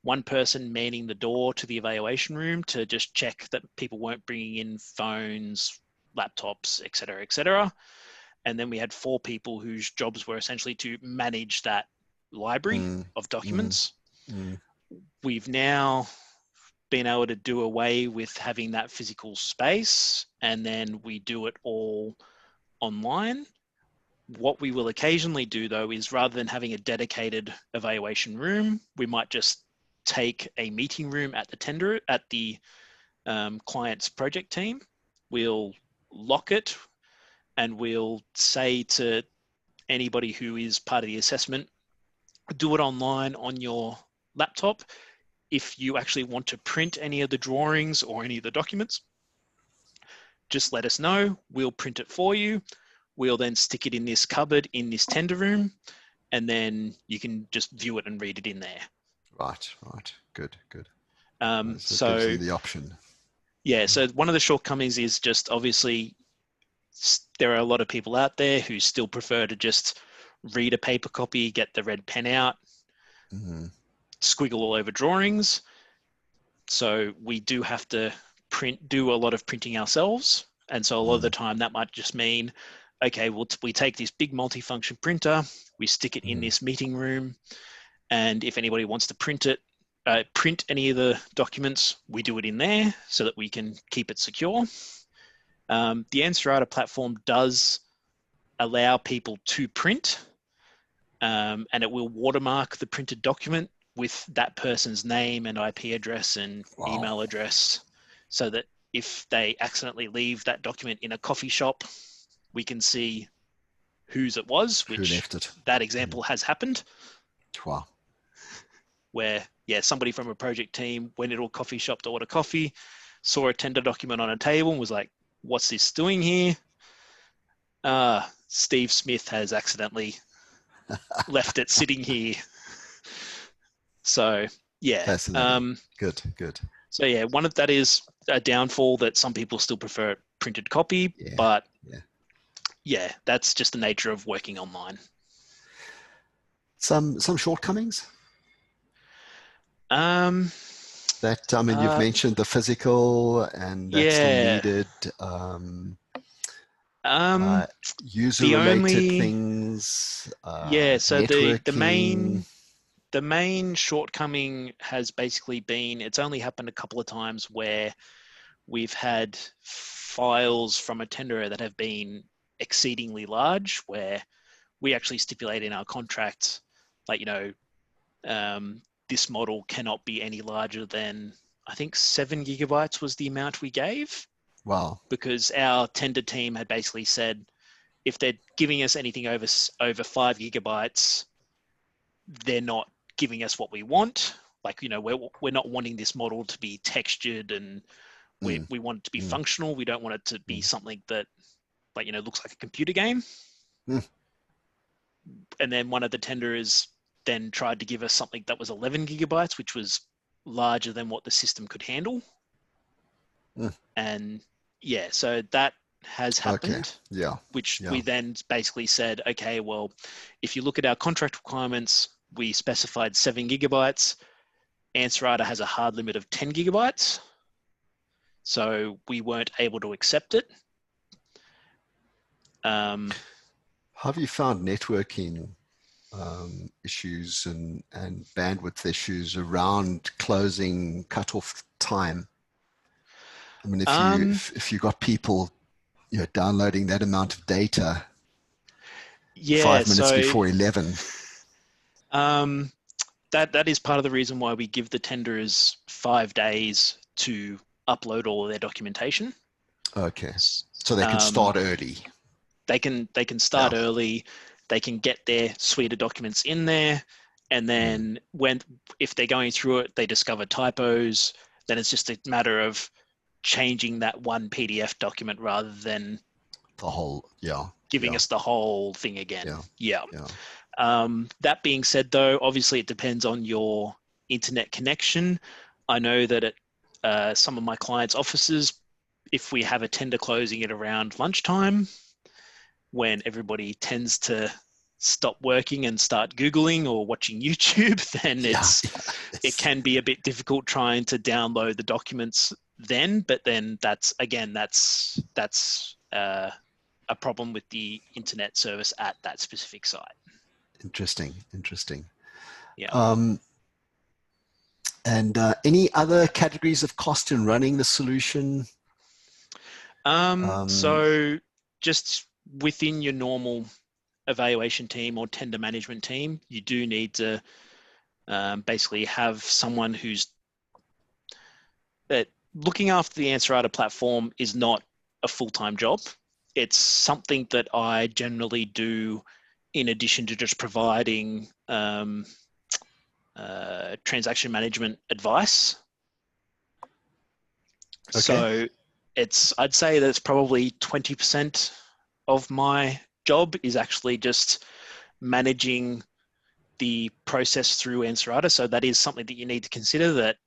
one person manning the door to the evaluation room to just check that people weren't bringing in phones, laptops, etc. And then we had 4 people whose jobs were essentially to manage that library of documents. We've now been able to do away with having that physical space, and then we do it all online. What we will occasionally do, though, is rather than having a dedicated evaluation room, we might just take a meeting room at the client's project team. We'll lock it, and we'll say to anybody who is part of the assessment, do it online on your laptop. If you actually want to print any of the drawings or any of the documents, just let us know. We'll print it for you. We'll then stick it in this cupboard in this tender room, and then you can just view it and read it in there. Right. Good. So it gives them the option. Yeah, so one of the shortcomings is just obviously there are a lot of people out there who still prefer to just read a paper copy, get the red pen out, squiggle all over drawings. So we do have to do a lot of printing ourselves. And so a lot of the time that might just mean, okay, we take this big multifunction printer, we stick it in this meeting room, and if anybody wants to print any of the documents, we do it in there so that we can keep it secure. The Ansarada platform does allow people to print, and it will watermark the printed document with that person's name and IP address and email address, so that if they accidentally leave that document in a coffee shop, we can see whose it was, which who left it. That example has happened. Wow. Where, somebody from a project team went into a coffee shop to order coffee, saw a tender document on a table and was like, what's this doing here? Steve Smith has accidentally left it sitting here. So, yeah. Fascinating. Good. So, yeah, one of that is a downfall that some people still prefer printed copy, but that's just the nature of working online. Some shortcomings? You've mentioned the physical and that's still needed. User-related things. So networking. the main shortcoming has basically been, it's only happened a couple of times where we've had files from a tenderer that have been exceedingly large, where we actually stipulate in our contracts, like, this model cannot be any larger than, I think 7 gigabytes was the amount we gave. Wow. Because our tender team had basically said, if they're giving us anything over 5 gigabytes, they're not giving us what we want. Like, we're not wanting this model to be textured, and we want it to be functional. We don't want it to be something that, like, looks like a computer game. And then one of the tenderers then tried to give us something that was 11 gigabytes, which was larger than what the system could handle. And so that has happened. Okay. We then basically said, okay, well, if you look at our contract requirements, we specified 7 gigabytes. Ansarada has a hard limit of 10 gigabytes. So we weren't able to accept it. How have you found networking issues and bandwidth issues around closing cutoff time? I mean, if you got people, downloading that amount of data, 5 minutes before 11. That is part of the reason why we give the tenderers 5 days to upload all of their documentation. Okay, so they can start early. They can start early. They can get their suite of documents in there, and then if they're going through it, they discover typos. Then it's just a matter of changing that one PDF document rather than the whole giving us the whole thing again. That being said, though, obviously it depends on your internet connection. I know that at some of my clients' offices, if we have a tender closing at around lunchtime, when everybody tends to stop working and start Googling or watching YouTube, then it can be a bit difficult trying to download the documents then. But then that's a problem with the internet service at that specific site. Interesting. Yeah. And any other categories of cost in running the solution? So just within your normal evaluation team or tender management team, you do need to basically have someone who's looking after the Ansarada platform is not a full-time job. It's something that I generally do in addition to just providing transaction management advice. Okay. So I'd say that's probably 20% of my job is actually just managing the process through Ansarada. So that is something that you need to consider, that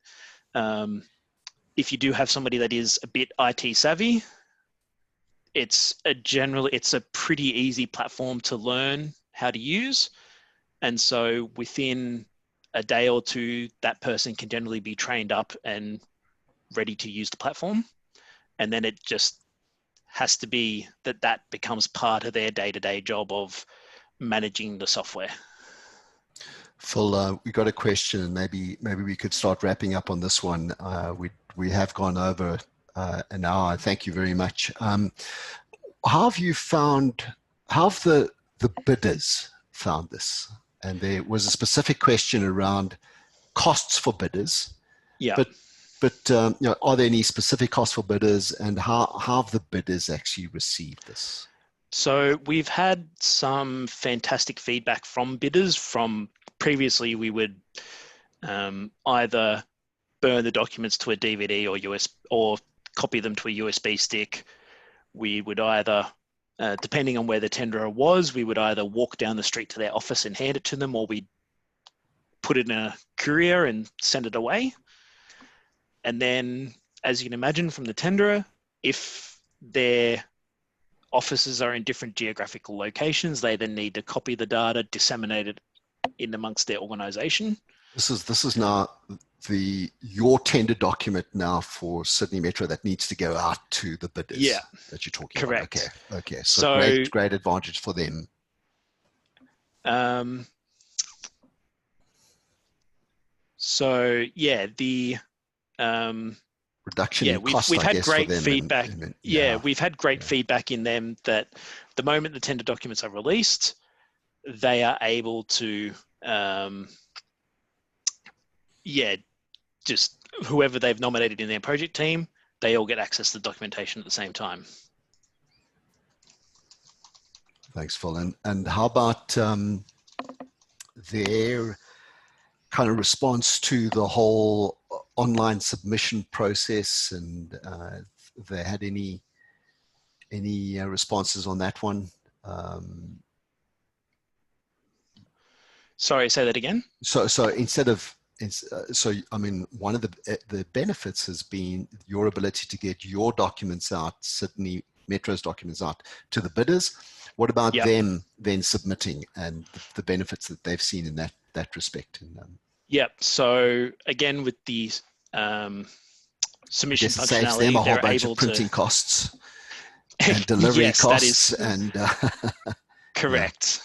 if you do have somebody that is a bit IT savvy, it's a pretty easy platform to learn how to use. And so within a day or two, that person can generally be trained up and ready to use the platform. And then it just has to be that becomes part of their day-to-day job of managing the software. Phil, we got a question, and maybe we could start wrapping up on this one. We have gone over an hour. Thank you very much. How have the bidders found this? And there was a specific question around costs for bidders. Yeah. But are there any specific costs for bidders, and how have the bidders actually received this? So we've had some fantastic feedback from bidders. From previously, we would either burn the documents to a DVD or copy them to a USB stick. We would either, depending on where the tenderer was, we would either walk down the street to their office and hand it to them, or we'd put it in a courier and send it away. And then, as you can imagine from the tenderer, if their offices are in different geographical locations, they then need to copy the data, disseminate it in amongst their organization. This is now your tender document now for Sydney Metro that needs to go out to the bidders. Yeah, that you're talking correct. About. Okay. So great advantage for them. So yeah, the reduction in cost. We've had great for them feedback. We've had great feedback in them that the moment the tender documents are released, they are able to, just whoever they've nominated in their project team, they all get access to the documentation at the same time. Thanks, Phil. And how about their kind of response to the whole online submission process, and they had any responses on that one? Sorry, say that again. So I mean, one of the benefits has been your ability to get your documents out, Sydney Metro's documents out to the bidders. What about them then submitting, and the benefits that they've seen in that respect? Yep. So again, with the submission functionality, saves them a whole bunch of printing costs and delivery costs. Correct.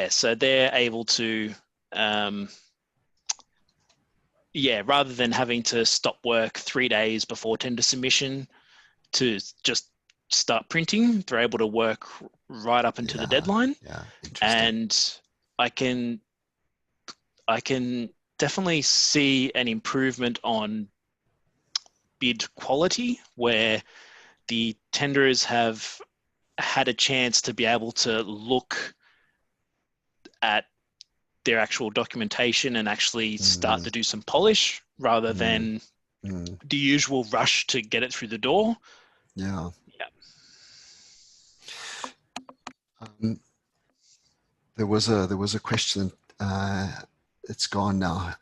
So they're able to, rather than having to stop work 3 days before tender submission to just start printing, they're able to work right up into the deadline. Yeah, and I can definitely see an improvement on bid quality, where the tenderers have had a chance to be able to look at their actual documentation and actually start to do some polish rather than the usual rush to get it through the door. Yeah. There was a question. It's gone now.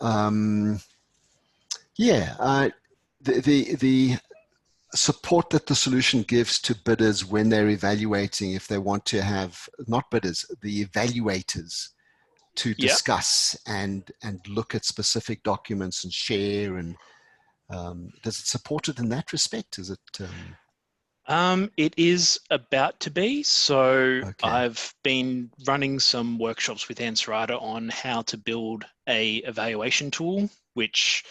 The support that the solution gives to bidders when they're evaluating, if they want to have, not bidders, the evaluators to discuss and look at specific documents and share, and does it support it in that respect? Is it? It is about to be. So I've been running some workshops with Ansarada on how to build a evaluation tool, which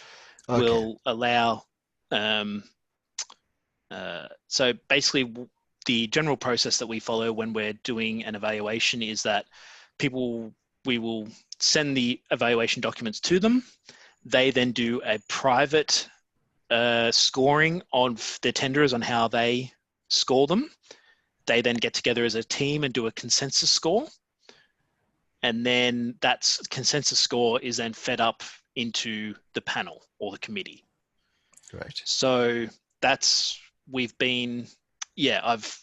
will allow, so basically the general process that we follow when we're doing an evaluation is that we will send the evaluation documents to them. They then do a private scoring of the tenderers on how they score them. They then get together as a team and do a consensus score. And then that consensus score is then fed up into the panel or the committee. Great. So I've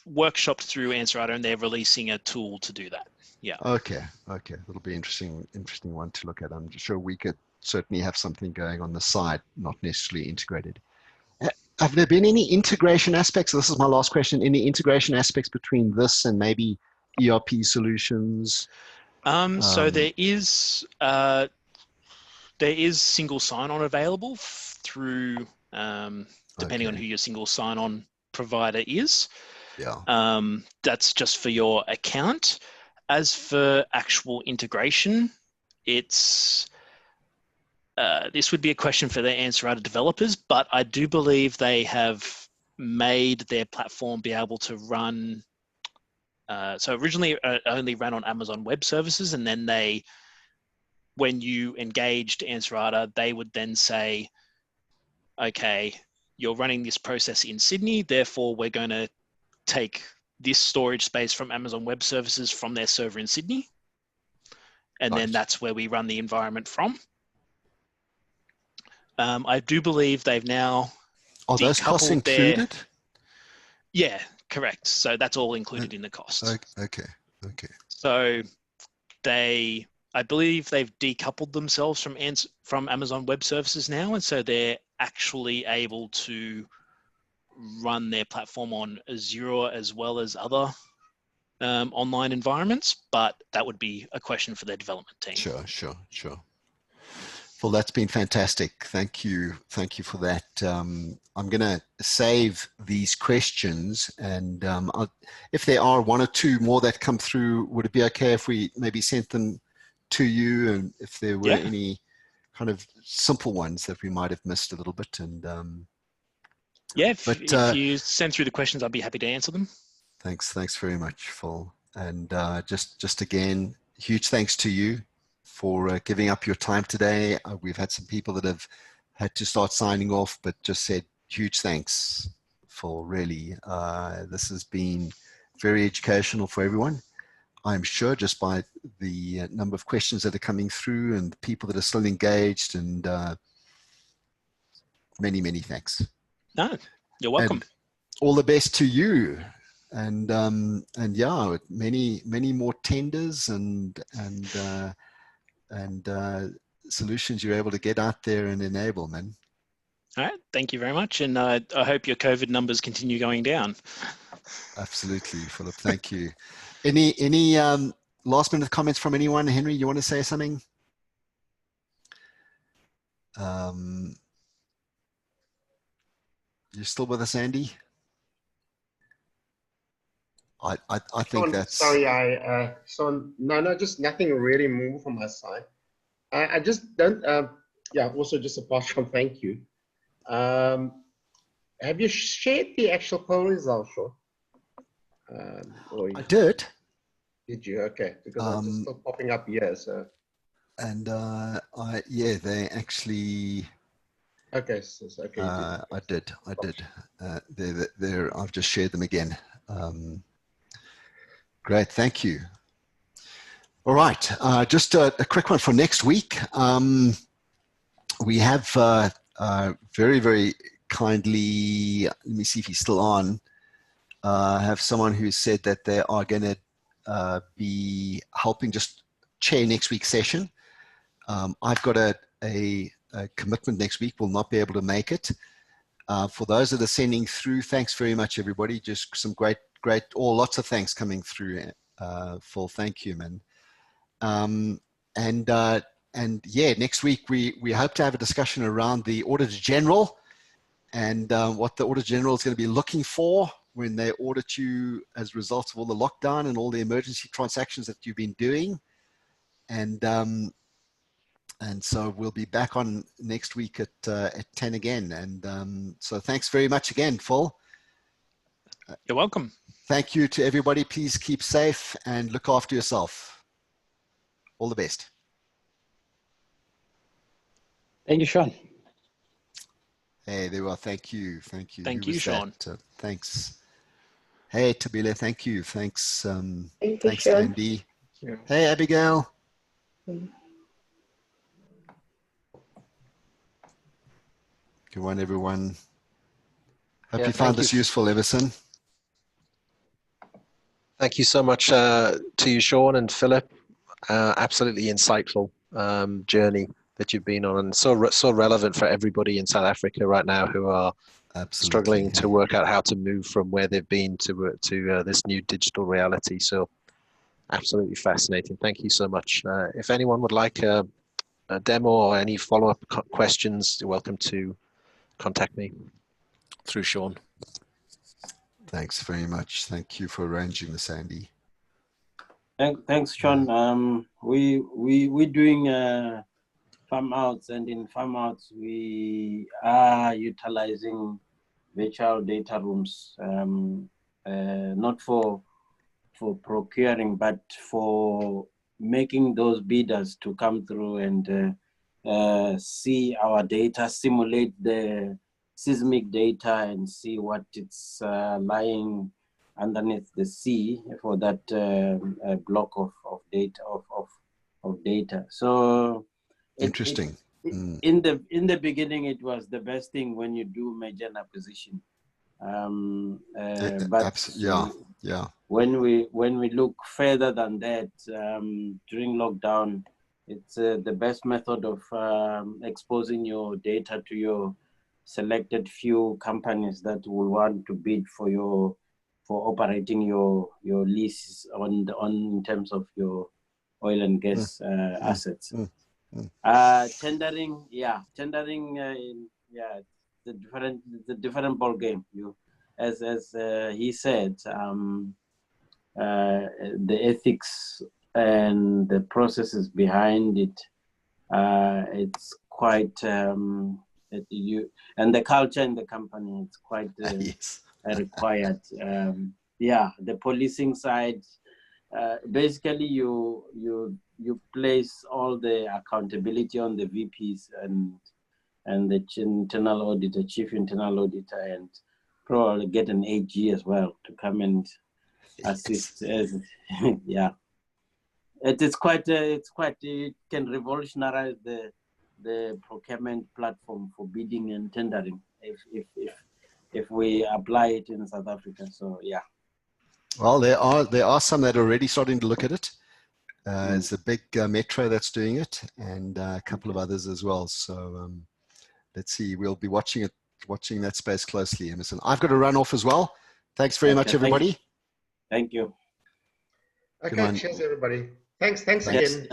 workshopped through Ansarada, and they're releasing a tool to do that. Yeah. Okay. That'll be interesting one to look at. I'm sure we could certainly have something going on the side, not necessarily integrated. Have there been any integration aspects? This is my last question. Any integration aspects between this and maybe ERP solutions? So there is single sign-on available through depending on who your single sign-on provider is. Yeah. That's just for your account. As for actual integration, it's this would be a question for the Answerada developers, but I do believe they have made their platform be able to run. So originally it only ran on Amazon Web Services, and then when you engaged Answerada, they would then say, okay, you're running this process in Sydney, therefore we're going to take this storage space from Amazon Web Services from their server in Sydney. And then that's where we run the environment from. I do believe they've now Are those costs included? Yeah, correct. So that's all included in the cost. Okay. So I believe they've decoupled themselves from Amazon Web Services now, and so they're actually able to run their platform on Azure as well as other online environments, but that would be a question for their development team. Sure. Well, that's been fantastic. Thank you for that. I'm going to save these questions, and if there are one or two more that come through, would it be okay if we maybe sent them to you, and if there were any kind of simple ones that we might have missed a little bit? And if you send through the questions, I'd be happy to answer them. Thanks very much, Phil. And just again, huge thanks to you for giving up your time today. We've had some people that have had to start signing off, but just said huge thanks, Phil. Really, this has been very educational for everyone. I'm sure just by the number of questions that are coming through and the people that are still engaged, and many thanks. No, you're welcome. And all the best to you. And yeah, many more tenders and solutions you're able to get out there and enable, man. All right, thank you very much, and I hope your COVID numbers continue going down. Absolutely, Philip. Thank you. Any last minute comments from anyone? Henry, you want to say something? You still with us, Andy? I think that's... Sorry, so no, just nothing really more from my side. I just don't, also just apart from thank you. Have you shared the actual poll results, Sean? I did. Did you? Okay, because it's still popping up here, so. And they actually... Okay, okay. I did. There, I've just shared them again. Great, thank you. All right, just a quick one for next week. We have very kindly, let me see if he's still on, have someone who said that they are going to be helping just chair next week's session. I've got a commitment next week, will not be able to make it. For those that are sending through, thanks very much, everybody. Just some great, lots of thanks coming through. Full thank you, man. And yeah, next week we hope to have a discussion around the Auditor General and what the Auditor General is going to be looking for when they audit you as a result of all the lockdown and all the emergency transactions that you've been doing. And so we'll be back on next week at 10 again. And so thanks very much again, Phil. You're welcome. Thank you to everybody. Please keep safe and look after yourself. All the best. Thank you, Sean. Hey, there we are. Thank you. Thank you. Thank you, Sean. Thanks. Hey, Tabile, thank you. Thanks, thanks, Sean. Andy. Yeah. Hey, Abigail. Good one, everyone. Hope you found this useful, Everson. Thank you so much to you, Sean and Philip. Absolutely insightful journey that you've been on, and so relevant for everybody in South Africa right now who are Absolutely. struggling to work out how to move from where they've been to this new digital reality. So absolutely fascinating. Thank you so much. If anyone would like a demo or any follow-up questions, you're welcome to contact me through Sean. Thanks very much. Thank you for arranging this, Andy. Thanks, Sean. We're doing farm outs, and in farm outs we are utilizing virtual data rooms, not for procuring, but for making those bidders to come through and see our data, simulate the seismic data, and see what it's lying underneath the sea for that block of data. So interesting. In the beginning, it was the best thing when you do merger and acquisition. But yeah. When we look further than that, during lockdown, it's the best method of exposing your data to your selected few companies that will want to bid for operating your leases on in terms of your oil and gas assets. Tendering, it's a different ball game. As he said, the ethics and the processes behind it, it's quite and the culture in the company, it's quite yes. required. The policing side, basically you place all the accountability on the VPs and the internal auditor, chief internal auditor, and probably get an AG as well to come and assist. It's quite it can revolutionize the procurement platform for bidding and tendering if we apply it in South Africa. So yeah. Well, there are some that are already starting to look at it. There's a big metro that's doing it, and a couple of others as well. So let's see. We'll be watching that space closely, Emerson. I've got to run off as well. Thanks very much, everybody. Thank you. Okay, cheers, everybody. Thanks again.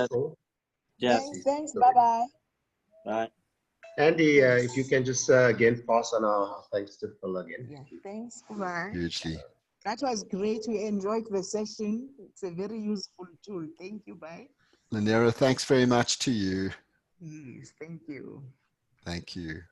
Yes. Thanks. Bye-bye. Bye. Andy, if you can just again pass on our thanks to Phil again. Yeah, thanks. Bye. Hugely. That was great. We enjoyed the session. It's a very useful tool. Thank you. Bye. Linero, thanks very much to you. Yes, thank you. Thank you.